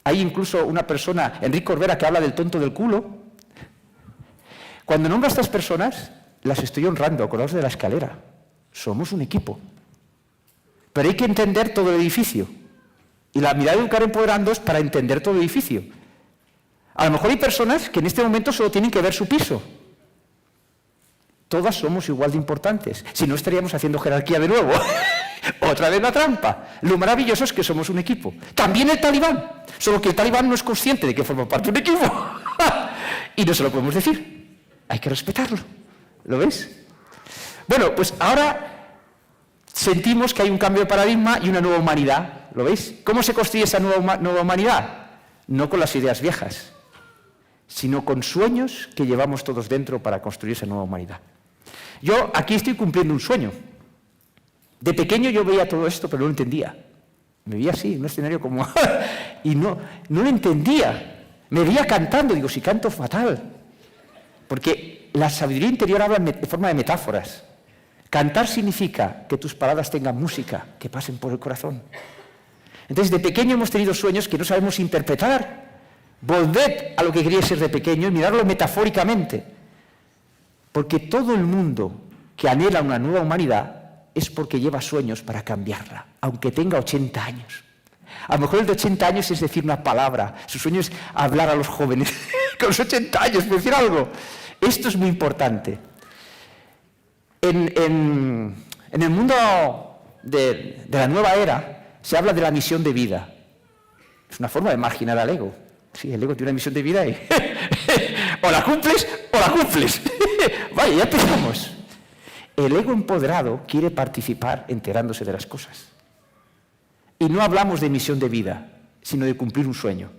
Hay incluso una persona, Enrique Corbera, que habla del tonto del culo. Cuando nombro a estas personas, las estoy honrando, acordaos de la escalera. Somos un equipo. Pero hay que entender todo el edificio. Y la mirada de Educar Empoderando es para entender todo el edificio. A lo mejor hay personas que en este momento solo tienen que ver su piso. Todas somos igual de importantes. Si no, estaríamos haciendo jerarquía de nuevo. Otra vez la trampa. Lo maravilloso es que somos un equipo. También el talibán. Solo que el talibán no es consciente de que forma parte de un equipo. Y no se lo podemos decir. Hay que respetarlo. ¿Lo ves? Bueno, pues ahora sentimos que hay un cambio de paradigma y una nueva humanidad. ¿Lo veis? ¿Cómo se construye esa nueva humanidad? No con las ideas viejas, sino con sueños que llevamos todos dentro para construir esa nueva humanidad. Yo aquí estoy cumpliendo un sueño. De pequeño yo veía todo esto, pero no lo entendía. Me veía así, en un escenario como... y no lo entendía. Me veía cantando, digo, si canto fatal. Porque la sabiduría interior habla en forma de metáforas. Cantar significa que tus palabras tengan música, que pasen por el corazón. Entonces, de pequeño hemos tenido sueños que no sabemos interpretar. Volved a lo que quería ser de pequeño y mirarlo metafóricamente. Porque todo el mundo que anhela una nueva humanidad es porque lleva sueños para cambiarla, aunque tenga 80 años. A lo mejor el de 80 años es decir una palabra, su sueño es hablar a los jóvenes con los 80 años, por decir algo. Esto es muy importante. En el mundo de la nueva era se habla de la misión de vida. Es una forma de marginar al ego. Sí, el ego tiene una misión de vida y o la cumples o la cumples. Vaya, ya empezamos. El ego empoderado quiere participar enterándose de las cosas. Y no hablamos de misión de vida, sino de cumplir un sueño.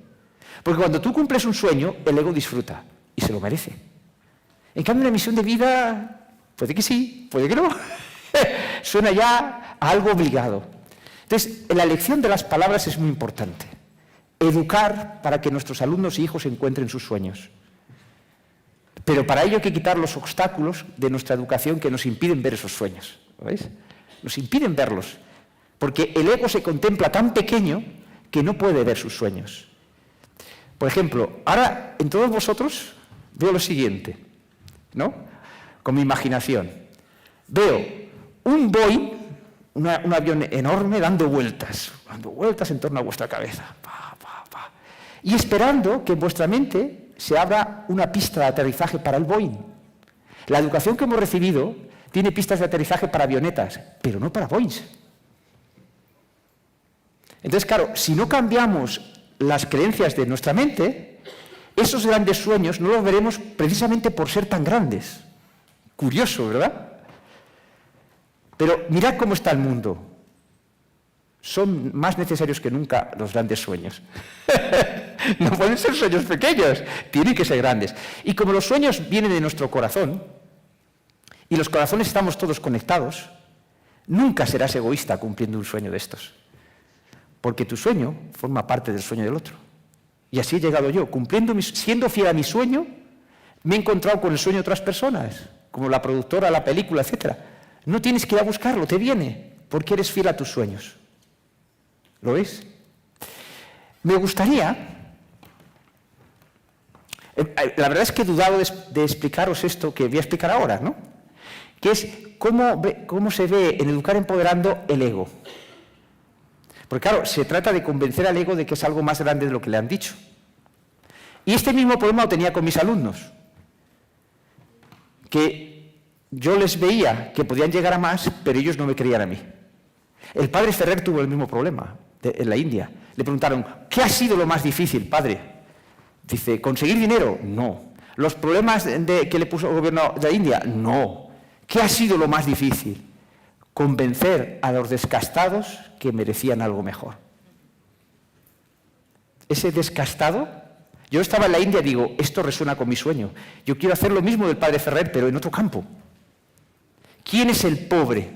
Porque cuando tú cumples un sueño, el ego disfruta y se lo merece. En cambio, una misión de vida, puede que sí, puede que no. Suena ya a algo obligado. Entonces, la elección de las palabras es muy importante. Educar para que nuestros alumnos e hijos encuentren sus sueños. Pero para ello hay que quitar los obstáculos de nuestra educación que nos impiden ver esos sueños. ¿Lo veis? Nos impiden verlos. Porque el ego se contempla tan pequeño que no puede ver sus sueños. Por ejemplo, ahora en todos vosotros veo lo siguiente, ¿no? Con mi imaginación. Veo un Boeing, un avión enorme dando vueltas en torno a vuestra cabeza. Y esperando que en vuestra mente se abra una pista de aterrizaje para el Boeing. La educación que hemos recibido tiene pistas de aterrizaje para avionetas, pero no para Boeings. Entonces, claro, si no cambiamos las creencias de nuestra mente, esos grandes sueños no los veremos precisamente por ser tan grandes. Curioso, ¿verdad? Pero mirad cómo está el mundo. Son más necesarios que nunca los grandes sueños. No pueden ser sueños pequeños, tienen que ser grandes. Y como los sueños vienen de nuestro corazón, y los corazones estamos todos conectados, nunca serás egoísta cumpliendo un sueño de estos. Porque tu sueño forma parte del sueño del otro. Y así he llegado yo, siendo fiel a mi sueño, me he encontrado con el sueño de otras personas, como la productora, la película, etc. No tienes que ir a buscarlo, te viene, porque eres fiel a tus sueños. ¿Lo veis? Me gustaría... La verdad es que he dudado de explicaros esto que voy a explicar ahora, ¿no? Que es cómo se ve en Educar Empoderando el ego. Porque claro, se trata de convencer al ego de que es algo más grande de lo que le han dicho. Y este mismo problema lo tenía con mis alumnos. Que yo les veía que podían llegar a más, pero ellos no me creían a mí. El padre Ferrer tuvo el mismo problema en la India. Le preguntaron, ¿qué ha sido lo más difícil, padre? Dice, ¿conseguir dinero? No. ¿Los problemas que le puso el gobierno de la India? No. ¿Qué ha sido lo más difícil? Convencer a los descastados que merecían algo mejor. Ese descastado, yo estaba en la India y digo, esto resuena con mi sueño. Yo quiero hacer lo mismo del padre Ferrer, pero en otro campo. ¿Quién es el pobre?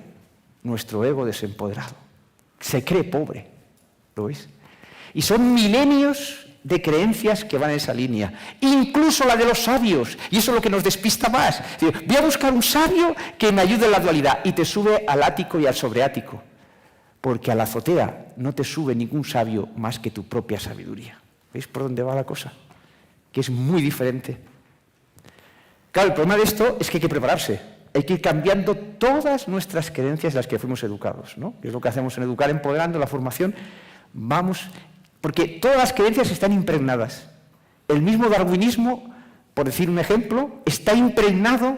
Nuestro ego desempoderado. Se cree pobre, ¿lo veis? Y son milenios de creencias que van en esa línea, incluso la de los sabios, y eso es lo que nos despista más. Voy a buscar un sabio que me ayude en la dualidad, y te sube al ático y al sobreático, porque a la azotea no te sube ningún sabio más que tu propia sabiduría. ¿Veis por dónde va la cosa? Que es muy diferente. Claro, el problema de esto es que hay que prepararse, hay que ir cambiando todas nuestras creencias en las que fuimos educados, ¿no? Que es lo que hacemos en Educar Empoderando, la formación. Vamos, porque todas las creencias están impregnadas. El mismo darwinismo, por decir un ejemplo, está impregnado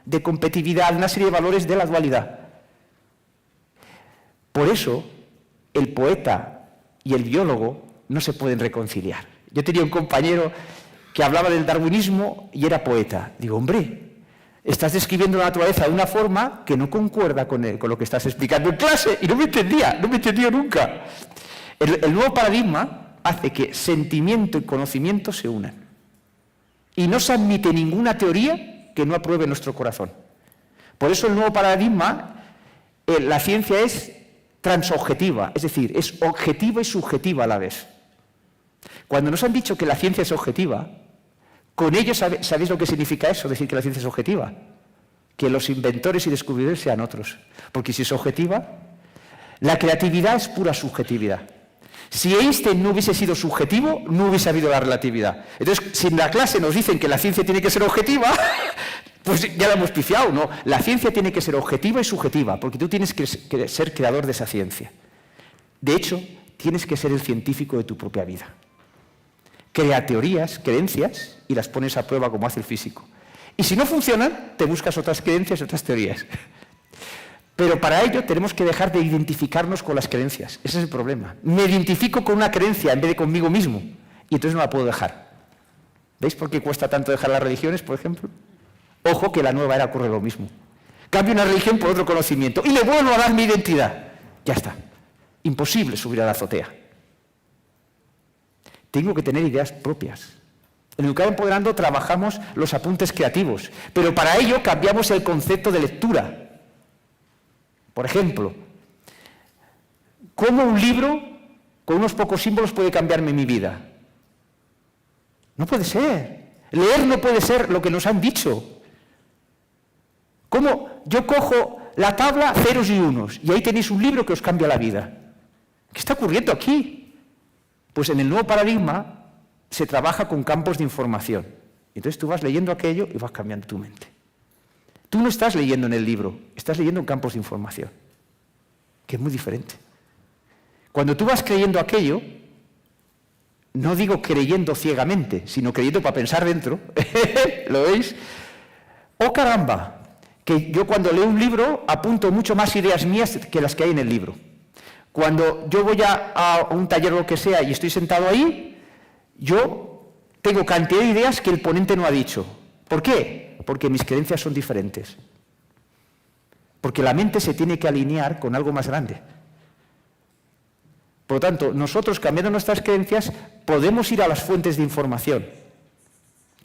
de competitividad, una serie de valores de la dualidad. Por eso, el poeta y el biólogo no se pueden reconciliar. Yo tenía un compañero que hablaba del darwinismo y era poeta. Digo, hombre, estás describiendo la naturaleza de una forma que no concuerda con lo que estás explicando en clase, y no me entendía nunca. El nuevo paradigma hace que sentimiento y conocimiento se unan. Y no se admite ninguna teoría que no apruebe nuestro corazón. Por eso el nuevo paradigma, la ciencia es transobjetiva, es decir, es objetiva y subjetiva a la vez. Cuando nos han dicho que la ciencia es objetiva, con ello ¿sabéis lo que significa eso, decir que la ciencia es objetiva? Que los inventores y descubridores sean otros. Porque si es objetiva, la creatividad es pura subjetividad. Si Einstein no hubiese sido subjetivo, no hubiese habido la relatividad. Entonces, si en la clase nos dicen que la ciencia tiene que ser objetiva, pues ya la hemos pifiado, ¿no? La ciencia tiene que ser objetiva y subjetiva, porque tú tienes que ser creador de esa ciencia. De hecho, tienes que ser el científico de tu propia vida. Crea teorías, creencias, y las pones a prueba como hace el físico. Y si no funcionan, te buscas otras creencias, otras teorías. Pero para ello tenemos que dejar de identificarnos con las creencias. Ese es el problema. Me identifico con una creencia en vez de conmigo mismo, y entonces no la puedo dejar. ¿Veis por qué cuesta tanto dejar las religiones, por ejemplo? Ojo que en la nueva era ocurre lo mismo. Cambio una religión por otro conocimiento y le vuelvo a dar mi identidad. Ya está. Imposible subir a la azotea. Tengo que tener ideas propias. En Educar Empoderando trabajamos los apuntes creativos, pero para ello cambiamos el concepto de lectura. Por ejemplo, ¿cómo un libro con unos pocos símbolos puede cambiarme mi vida? No puede ser. Leer no puede ser lo que nos han dicho. ¿Cómo yo cojo la tabla ceros y unos y ahí tenéis un libro que os cambia la vida? ¿Qué está ocurriendo aquí? Pues en el nuevo paradigma se trabaja con campos de información. Entonces tú vas leyendo aquello y vas cambiando tu mente. Tú no estás leyendo en el libro, estás leyendo en campos de información, que es muy diferente. Cuando tú vas creyendo aquello, no digo creyendo ciegamente, sino creyendo para pensar dentro, ¿lo veis? ¡Oh, caramba! Que yo cuando leo un libro apunto mucho más ideas mías que las que hay en el libro. Cuando yo voy a un taller o lo que sea y estoy sentado ahí, yo tengo cantidad de ideas que el ponente no ha dicho. ¿Por qué? Porque mis creencias son diferentes. Porque la mente se tiene que alinear con algo más grande. Por lo tanto, nosotros, cambiando nuestras creencias, podemos ir a las fuentes de información,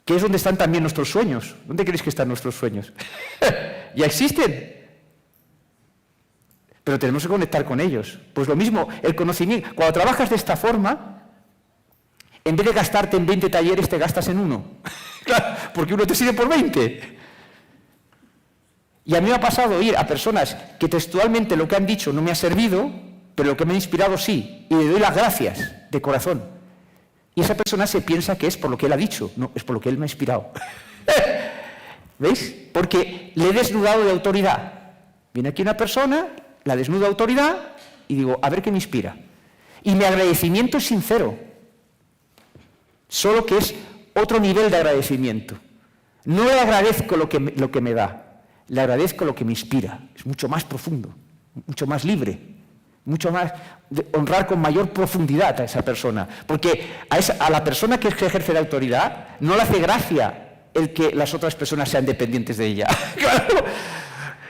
que es donde están también nuestros sueños. ¿Dónde creéis que están nuestros sueños? Ya existen. Pero tenemos que conectar con ellos. Pues lo mismo, el conocimiento. Cuando trabajas de esta forma, en vez de gastarte en 20 talleres, te gastas en uno. Claro, porque uno te sirve por 20. Y a mí me ha pasado ir a personas que textualmente lo que han dicho no me ha servido, pero lo que me ha inspirado sí, y le doy las gracias de corazón. Y esa persona se piensa que es por lo que él ha dicho, no, es por lo que él me ha inspirado. ¿Veis? Porque le he desnudado de autoridad. Viene aquí una persona, la desnudo de autoridad, y digo, a ver qué me inspira. Y mi agradecimiento es sincero. Solo que es otro nivel de agradecimiento. No le agradezco lo que me da, le agradezco lo que me inspira. Es mucho más profundo, mucho más libre. mucho más, honrar con mayor profundidad a esa persona. Porque a la persona que ejerce la autoridad no le hace gracia el que las otras personas sean dependientes de ella. Claro,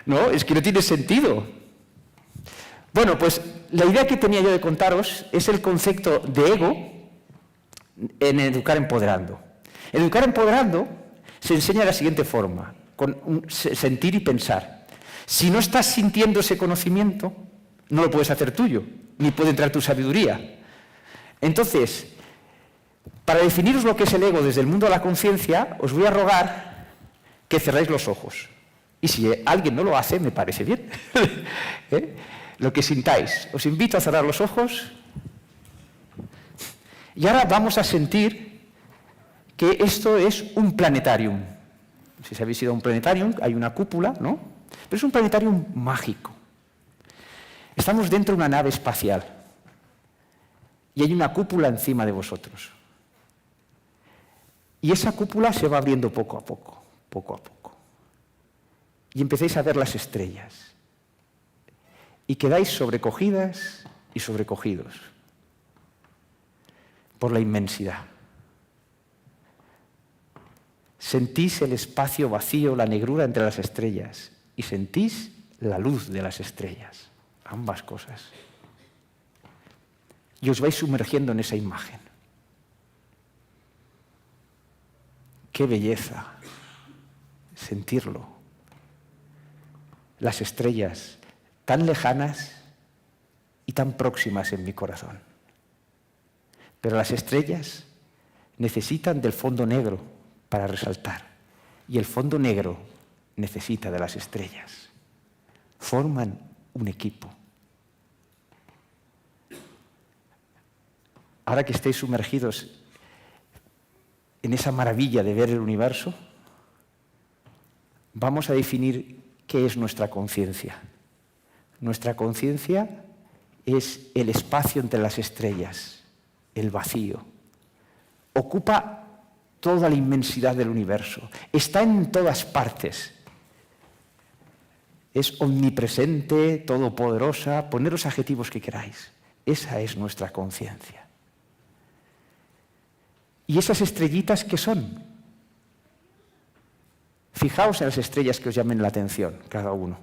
no, es que no tiene sentido. Bueno, pues la idea que tenía yo de contaros es el concepto de ego en Educar Empoderando. En Educar Empoderando se enseña de la siguiente forma, con sentir y pensar. Si no estás sintiendo ese conocimiento, no lo puedes hacer tuyo, ni puede entrar tu sabiduría. Entonces, para definiros lo que es el ego desde el mundo de la conciencia, os voy a rogar que cerréis los ojos. Y si alguien no lo hace, me parece bien. Lo que sintáis. Os invito a cerrar los ojos. Y ahora vamos a sentir que esto es un planetarium. Si habéis ido a un planetarium, hay una cúpula, ¿no? Pero es un planetarium mágico. Estamos dentro de una nave espacial y hay una cúpula encima de vosotros. Y esa cúpula se va abriendo poco a poco, poco a poco. Y empezáis a ver las estrellas. Y quedáis sobrecogidas y sobrecogidos por la inmensidad. Sentís el espacio vacío, la negrura entre las estrellas y sentís la luz de las estrellas. Ambas cosas. Y os vais sumergiendo en esa imagen. ¡Qué belleza! Sentirlo. Las estrellas tan lejanas y tan próximas en mi corazón. Pero las estrellas necesitan del fondo negro para resaltar. Y el fondo negro necesita de las estrellas. Forman un equipo. Ahora que estéis sumergidos en esa maravilla de ver el universo, vamos a definir qué es nuestra conciencia. Nuestra conciencia es el espacio entre las estrellas, el vacío. Ocupa toda la inmensidad del universo. Está en todas partes. Es omnipresente, todopoderosa, poned los adjetivos que queráis. Esa es nuestra conciencia. ¿Y esas estrellitas qué son? Fijaos en las estrellas que os llamen la atención, cada uno.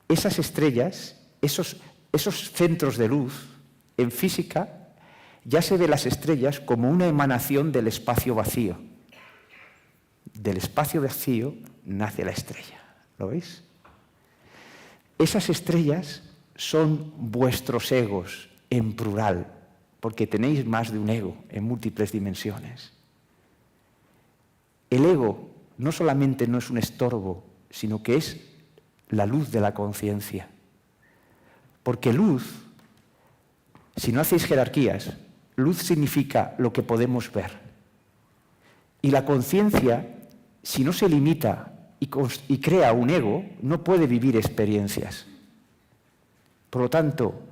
Esas estrellas, esos centros de luz, en física, ya se ve las estrellas como una emanación del espacio vacío. Del espacio vacío nace la estrella. ¿Lo veis? Esas estrellas son vuestros egos en plural, porque tenéis más de un ego en múltiples dimensiones. El ego no solamente no es un estorbo, sino que es la luz de la conciencia. Porque luz, si no hacéis jerarquías, luz significa lo que podemos ver. Y la conciencia, si no se limita y crea un ego, no puede vivir experiencias. Por lo tanto,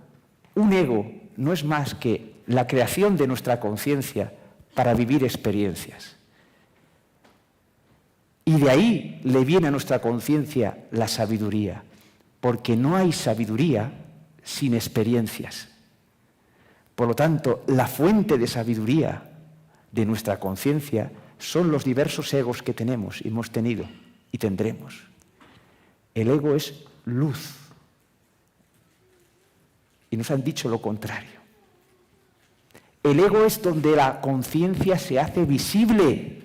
un ego no es más que la creación de nuestra conciencia para vivir experiencias. Y de ahí le viene a nuestra conciencia la sabiduría, porque no hay sabiduría sin experiencias. Por lo tanto, la fuente de sabiduría de nuestra conciencia son los diversos egos que tenemos y hemos tenido y tendremos. El ego es luz. Y nos han dicho lo contrario. El ego es donde la conciencia se hace visible.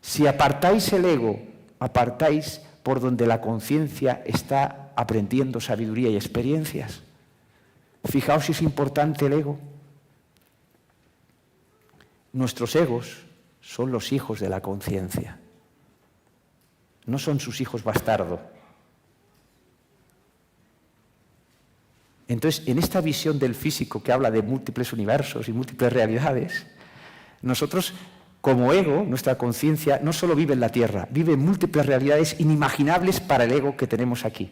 Si apartáis el ego, apartáis por donde la conciencia está aprendiendo sabiduría y experiencias. Fijaos si es importante el ego. Nuestros egos son los hijos de la conciencia. No son sus hijos bastardos. Entonces, en esta visión del físico que habla de múltiples universos y múltiples realidades, nosotros, como ego, nuestra conciencia no solo vive en la Tierra, vive en múltiples realidades inimaginables para el ego que tenemos aquí.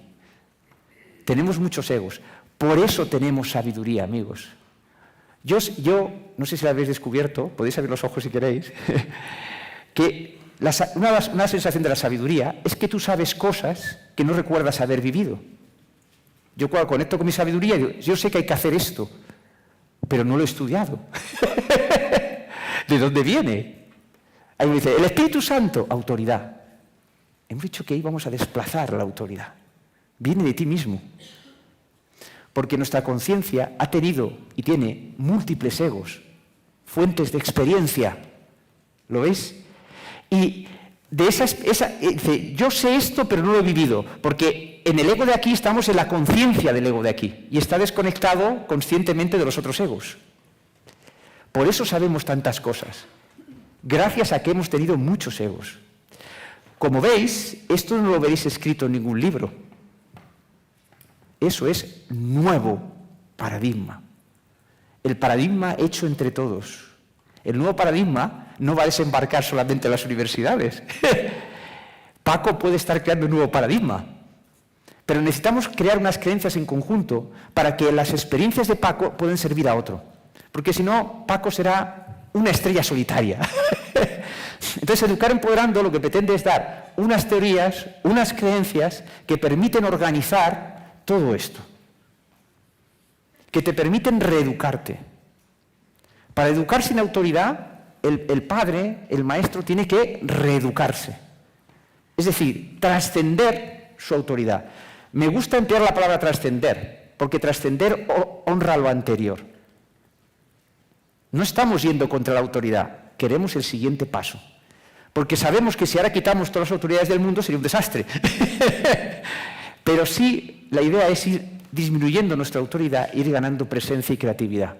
Tenemos muchos egos. Por eso tenemos sabiduría, amigos. Yo no sé si lo habéis descubierto, podéis abrir los ojos si queréis, que Una sensación de la sabiduría es que tú sabes cosas que no recuerdas haber vivido. Yo cuando conecto con mi sabiduría, yo sé que hay que hacer esto, pero no lo he estudiado. ¿De dónde viene? Ahí me dice, el Espíritu Santo, autoridad. Hemos dicho que íbamos a desplazar la autoridad. Viene de ti mismo. Porque nuestra conciencia ha tenido y tiene múltiples egos, fuentes de experiencia. ¿Lo veis? Y de dice, yo sé esto, pero no lo he vivido, porque en el ego de aquí estamos en la conciencia del ego de aquí, y está desconectado conscientemente de los otros egos. Por eso sabemos tantas cosas, gracias a que hemos tenido muchos egos. Como veis, esto no lo veréis escrito en ningún libro. Eso es nuevo paradigma. El paradigma hecho entre todos. El nuevo paradigma no va a desembarcar solamente en las universidades. Paco puede estar creando un nuevo paradigma. Pero necesitamos crear unas creencias en conjunto para que las experiencias de Paco puedan servir a otro. Porque si no, Paco será una estrella solitaria. Entonces, Educar Empoderando lo que pretende es dar unas teorías, unas creencias que permiten organizar todo esto. Que te permiten reeducarte. Para educar sin autoridad, el padre, el maestro, tiene que reeducarse. Es decir, trascender su autoridad. Me gusta emplear la palabra trascender, porque trascender honra lo anterior. No estamos yendo contra la autoridad, queremos el siguiente paso. Porque sabemos que si ahora quitamos todas las autoridades del mundo sería un desastre. Pero sí, la idea es ir disminuyendo nuestra autoridad, ir ganando presencia y creatividad.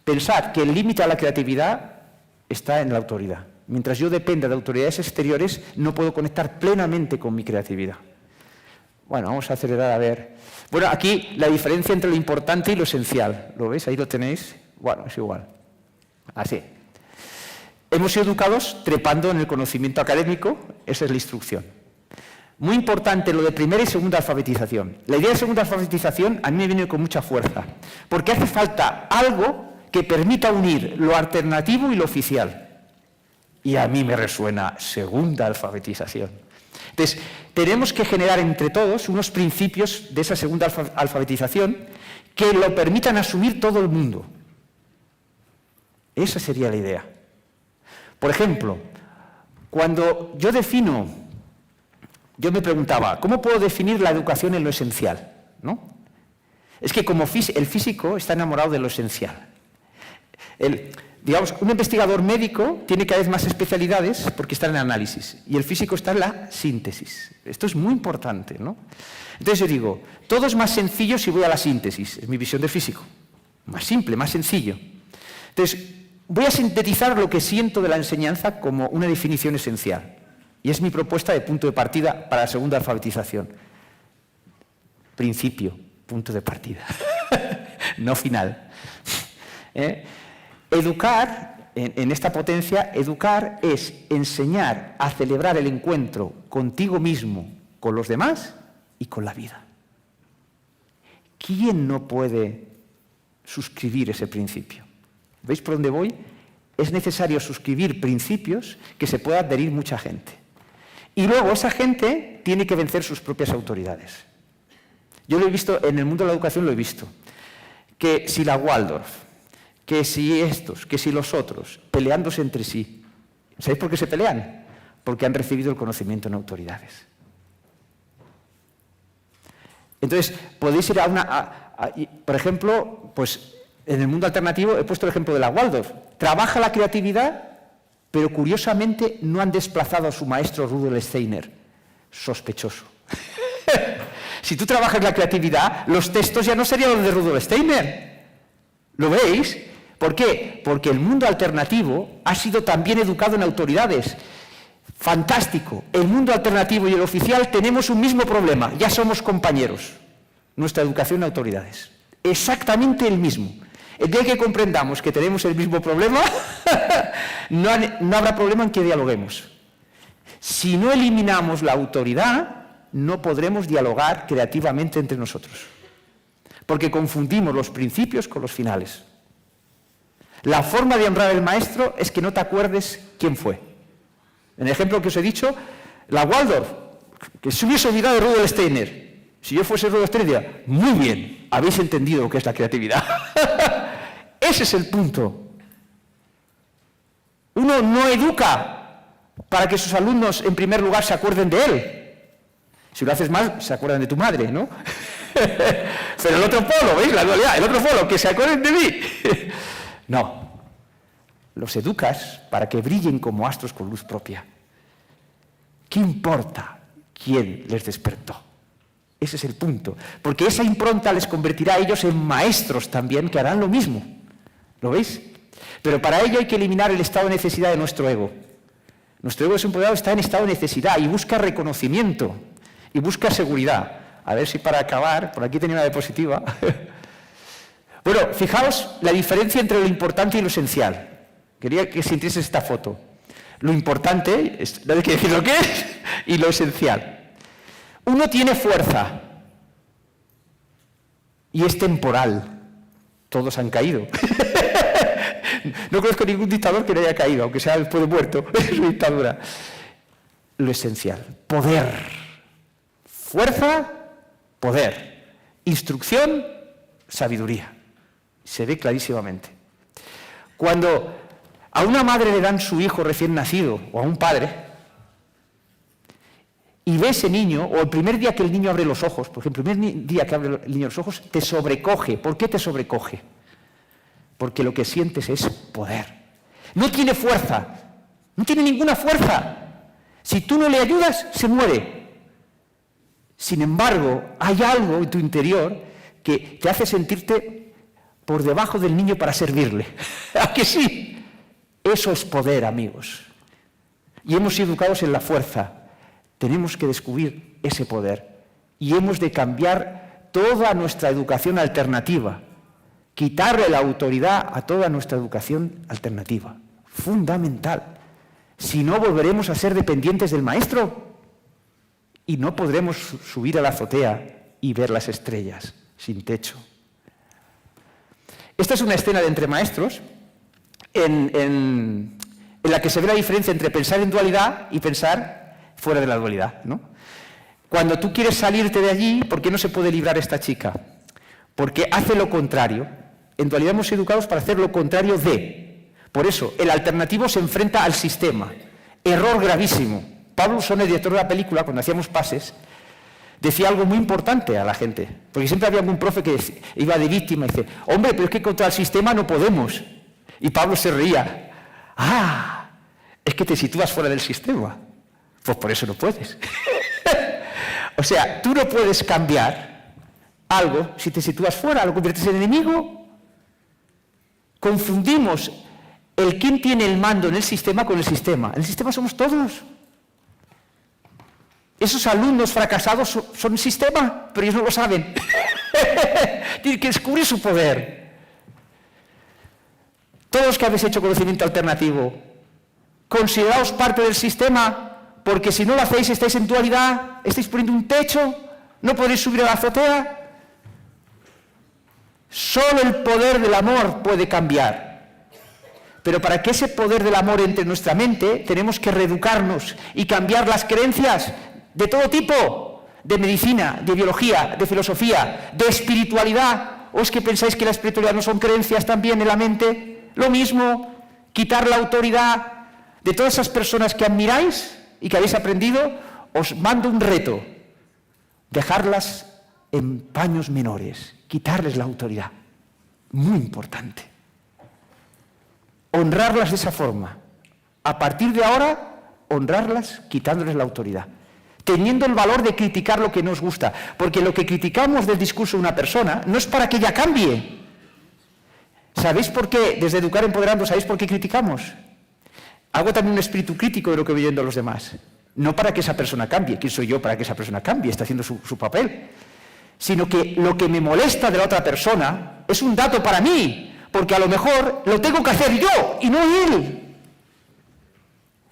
Pensad que el límite a la creatividad está en la autoridad. Mientras yo dependa de autoridades exteriores, no puedo conectar plenamente con mi creatividad. Bueno, vamos a acelerar a ver. Bueno, aquí la diferencia entre lo importante y lo esencial. ¿Lo veis? Ahí lo tenéis. Bueno, es igual. Así. Hemos sido educados trepando en el conocimiento académico. Esa es la instrucción. Muy importante lo de primera y segunda alfabetización. La idea de segunda alfabetización a mí me viene con mucha fuerza. Porque hace falta algo que permita unir lo alternativo y lo oficial. Y a mí me resuena segunda alfabetización. Entonces, tenemos que generar entre todos unos principios de esa segunda alfabetización que lo permitan asumir todo el mundo. Esa sería la idea. Por ejemplo, cuando yo me preguntaba, ¿cómo puedo definir la educación en lo esencial? ¿No? Es que como el físico está enamorado de lo esencial. Digamos, un investigador médico tiene cada vez más especialidades porque está en el análisis y el físico está en la síntesis. Esto es muy importante, ¿no? Entonces yo digo, todo es más sencillo si voy a la síntesis, es mi visión del físico. Más simple, más sencillo. Entonces, voy a sintetizar lo que siento de la enseñanza como una definición esencial. Y es mi propuesta de punto de partida para la segunda alfabetización. Principio, punto de partida. No final. Educar, en esta potencia, educar es enseñar a celebrar el encuentro contigo mismo, con los demás y con la vida. ¿Quién no puede suscribir ese principio? ¿Veis por dónde voy? Es necesario suscribir principios que se pueda adherir mucha gente. Y luego esa gente tiene que vencer sus propias autoridades. Yo lo he visto, en el mundo de la educación lo he visto, que si la Waldorf, que si estos, que si los otros, peleándose entre sí. ¿Sabéis por qué se pelean? Porque han recibido el conocimiento en autoridades. Entonces, podéis ir por ejemplo, pues en el mundo alternativo he puesto el ejemplo de la Waldorf. Trabaja la creatividad, pero curiosamente no han desplazado a su maestro Rudolf Steiner. Sospechoso. Si tú trabajas la creatividad, los textos ya no serían los de Rudolf Steiner. ¿Lo veis? ¿Por qué? Porque el mundo alternativo ha sido también educado en autoridades. Fantástico. El mundo alternativo y el oficial tenemos un mismo problema. Ya somos compañeros. Nuestra educación en autoridades. Exactamente el mismo. El día que comprendamos que tenemos el mismo problema, no habrá problema en que dialoguemos. Si no eliminamos la autoridad, no podremos dialogar creativamente entre nosotros. Porque confundimos los principios con los finales. La forma de honrar al maestro es que no te acuerdes quién fue. En el ejemplo que os he dicho, la Waldorf, que se hubiese olvidado de Rudolf Steiner. Si yo fuese Rudolf Steiner, diría, muy bien, habéis entendido lo que es la creatividad. Ese es el punto. Uno no educa para que sus alumnos, en primer lugar, se acuerden de él. Si lo haces mal, se acuerdan de tu madre, ¿no? Pero el otro polo, ¿veis la dualidad? El otro polo, que se acuerden de mí. No. Los educas para que brillen como astros con luz propia. ¿Qué importa quién les despertó? Ese es el punto. Porque esa impronta les convertirá a ellos en maestros también, que harán lo mismo. ¿Lo veis? Pero para ello hay que eliminar el estado de necesidad de nuestro ego. Nuestro ego desempoderado está en estado de necesidad y busca reconocimiento y busca seguridad. A ver si para acabar, por aquí tenía una diapositiva. Bueno, fijaos la diferencia entre lo importante y lo esencial. Quería que sintiese esta foto. Lo importante, no hay que decir lo que es, y lo esencial. Uno tiene fuerza y es temporal. Todos han caído. No conozco ningún dictador que no haya caído, aunque sea después de muerto, en su dictadura. Lo esencial, poder. Fuerza, poder. Instrucción, sabiduría. Se ve clarísimamente. Cuando a una madre le dan su hijo recién nacido, o a un padre, y ve ese niño, o el primer día que el niño abre los ojos, porque el primer día que abre el niño los ojos, te sobrecoge. ¿Por qué te sobrecoge? Porque lo que sientes es poder. No tiene fuerza, no tiene ninguna fuerza. Si tú no le ayudas, se muere. Sin embargo, hay algo en tu interior que te hace sentirte por debajo del niño para servirle. ¿A que sí? Eso es poder, amigos. Y hemos sido educados en la fuerza. Tenemos que descubrir ese poder. Y hemos de cambiar toda nuestra educación alternativa. Quitarle la autoridad a toda nuestra educación alternativa. Fundamental. Si no, volveremos a ser dependientes del maestro y no podremos subir a la azotea y ver las estrellas sin techo. Esta es una escena de Entre Maestros en la que se ve la diferencia entre pensar en dualidad y pensar fuera de la dualidad, ¿no? Cuando tú quieres salirte de allí, ¿por qué no se puede librar esta chica? Porque hace lo contrario. En dualidad hemos sido educados para hacer lo contrario de. Por eso, el alternativo se enfrenta al sistema. Error gravísimo. Pablo Usón, el director de la película, cuando hacíamos pases, decía algo muy importante a la gente. Porque siempre había algún profe que iba de víctima y dice, hombre, pero es que contra el sistema no podemos. Y Pablo se reía. Ah, es que te sitúas fuera del sistema. Pues por eso no puedes. O sea, tú no puedes cambiar algo si te sitúas fuera, lo conviertes en enemigo. Confundimos el quién tiene el mando en el sistema con el sistema. En el sistema somos todos. Esos alumnos fracasados son el sistema, pero ellos no lo saben. Tienen que descubrir su poder. Todos los que habéis hecho conocimiento alternativo, consideraos parte del sistema, porque si no lo hacéis estáis en dualidad, estáis poniendo un techo, no podréis subir a la azotea. Solo el poder del amor puede cambiar. Pero para que ese poder del amor entre en nuestra mente, tenemos que reeducarnos y cambiar las creencias de todo tipo, de medicina, de biología, de filosofía, de espiritualidad. ¿O es que pensáis que la espiritualidad no son creencias también en la mente? Lo mismo, quitar la autoridad de todas esas personas que admiráis y que habéis aprendido. Os mando un reto, dejarlas en paños menores, quitarles la autoridad. Muy importante. Honrarlas de esa forma. A partir de ahora, honrarlas quitándoles la autoridad. Teniendo el valor de criticar lo que nos gusta. Porque lo que criticamos del discurso de una persona no es para que ella cambie. ¿Sabéis por qué? Desde Educar Empoderando, ¿sabéis por qué criticamos? Hago también un espíritu crítico de lo que voy viendo a los demás. No para que esa persona cambie. ¿Quién soy yo para que esa persona cambie? Está haciendo su papel. Sino que lo que me molesta de la otra persona es un dato para mí, porque a lo mejor lo tengo que hacer yo y no él.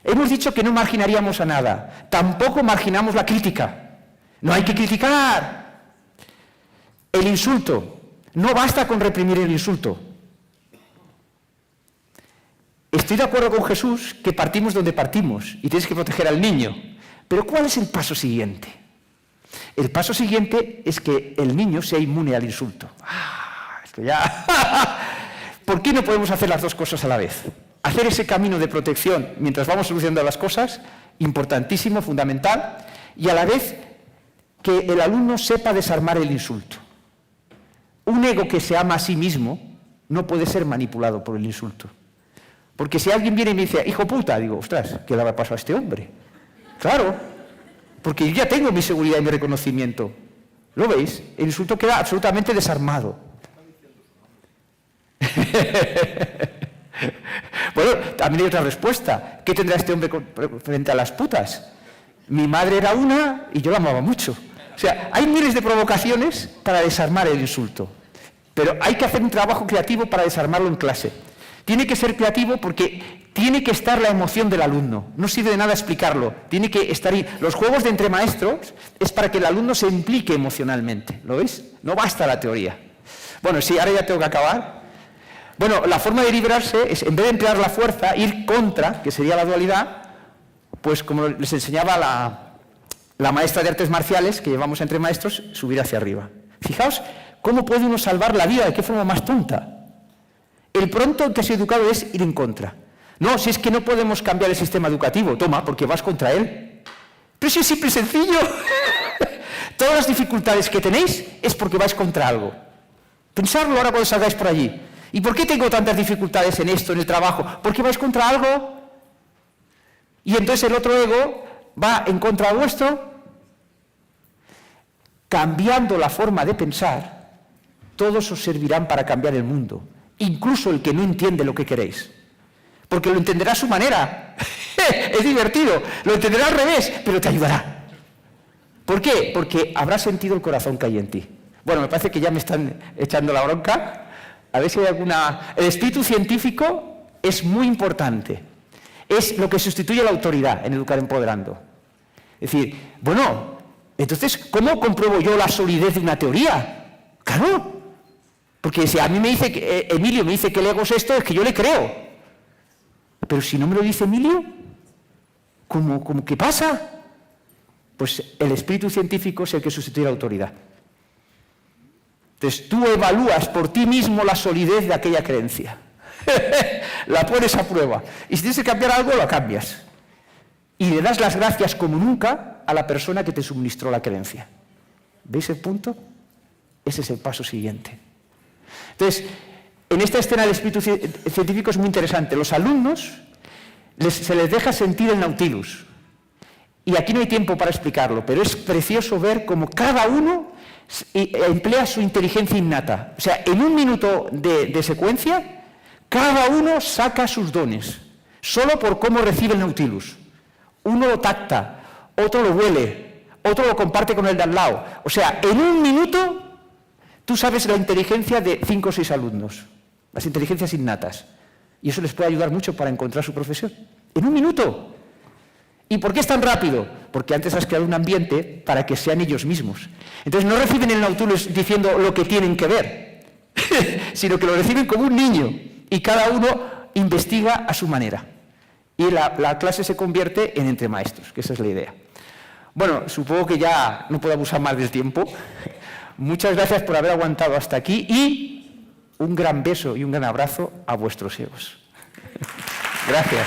Hemos dicho que no marginaríamos a nada, tampoco marginamos la crítica. No hay que criticar. El insulto, no basta con reprimir el insulto. Estoy de acuerdo con Jesús que partimos donde partimos y tienes que proteger al niño. Pero ¿cuál es el paso siguiente? El paso siguiente es que el niño sea inmune al insulto. Esto ya... ¿Por qué no podemos hacer las dos cosas a la vez? Hacer ese camino de protección mientras vamos solucionando las cosas, importantísimo, fundamental, y a la vez que el alumno sepa desarmar el insulto. Un ego que se ama a sí mismo no puede ser manipulado por el insulto. Porque si alguien viene y me dice, hijo puta, digo, ostras, ¿qué le habrá pasado a este hombre? Claro, porque yo ya tengo mi seguridad y mi reconocimiento. ¿Lo veis? El insulto queda absolutamente desarmado. Bueno, también hay otra respuesta. ¿Qué tendrá este hombre frente a las putas? Mi madre era una y yo la amaba mucho. O sea, hay miles de provocaciones para desarmar el insulto. Pero hay que hacer un trabajo creativo para desarmarlo en clase. Tiene que ser creativo porque tiene que estar la emoción del alumno. No sirve de nada explicarlo. Tiene que estar ahí. Los juegos de entre maestros es para que el alumno se implique emocionalmente. ¿Lo veis? No basta la teoría. Bueno, sí, ahora ya tengo que acabar. Bueno, la forma de librarse es, en vez de emplear la fuerza, ir contra, que sería la dualidad, pues como les enseñaba la maestra de artes marciales, que llevamos entre maestros, subir hacia arriba. Fijaos cómo puede uno salvar la vida, de qué forma más tonta. El pronto en que se ha educado es ir en contra. No, si es que no podemos cambiar el sistema educativo, toma, porque vas contra él. Pero si es simple y sencillo. Todas las dificultades que tenéis es porque vais contra algo. Pensadlo ahora cuando salgáis por allí. ¿Y por qué tengo tantas dificultades en esto, en el trabajo? Porque vais contra algo. Y entonces el otro ego va en contra vuestro. Cambiando la forma de pensar, todos os servirán para cambiar el mundo. Incluso el que no entiende lo que queréis. Porque lo entenderá a su manera. Es divertido. Lo entenderá al revés, pero te ayudará. ¿Por qué? Porque habrá sentido el corazón que hay en ti. Bueno, me parece que ya me están echando la bronca. A ver si hay alguna... El espíritu científico es muy importante. Es lo que sustituye a la autoridad en Educar Empoderando. Es decir, bueno, entonces, ¿cómo compruebo yo la solidez de una teoría? Claro. Porque si a mí me dice, Emilio me dice que el ego es esto, es que yo le creo. Pero si no me lo dice Emilio, ¿cómo qué pasa? Pues el espíritu científico es el que sustituye a la autoridad. Entonces tú evalúas por ti mismo la solidez de aquella creencia. La pones a prueba. Y si tienes que cambiar algo, lo cambias. Y le das las gracias como nunca a la persona que te suministró la creencia. ¿Veis el punto? Ese es el paso siguiente. Entonces, en esta escena del espíritu científico es muy interesante. Los alumnos se les deja sentir el Nautilus. Y aquí no hay tiempo para explicarlo, pero es precioso ver cómo cada uno emplea su inteligencia innata. O sea, en un minuto de secuencia, cada uno saca sus dones, solo por cómo recibe el Nautilus. Uno lo tacta, otro lo huele, otro lo comparte con el de al lado. O sea, en un minuto tú sabes la inteligencia de 5 o 6 alumnos, las inteligencias innatas. Y eso les puede ayudar mucho para encontrar su profesión. En un minuto. ¿Y por qué es tan rápido? Porque antes has creado un ambiente para que sean ellos mismos. Entonces no reciben el Nautilus diciendo lo que tienen que ver, sino que lo reciben como un niño. Y cada uno investiga a su manera. Y la clase se convierte en entre maestros, que esa es la idea. Bueno, supongo que ya no puedo abusar más del tiempo. Muchas gracias por haber aguantado hasta aquí y un gran beso y un gran abrazo a vuestros egos. Gracias.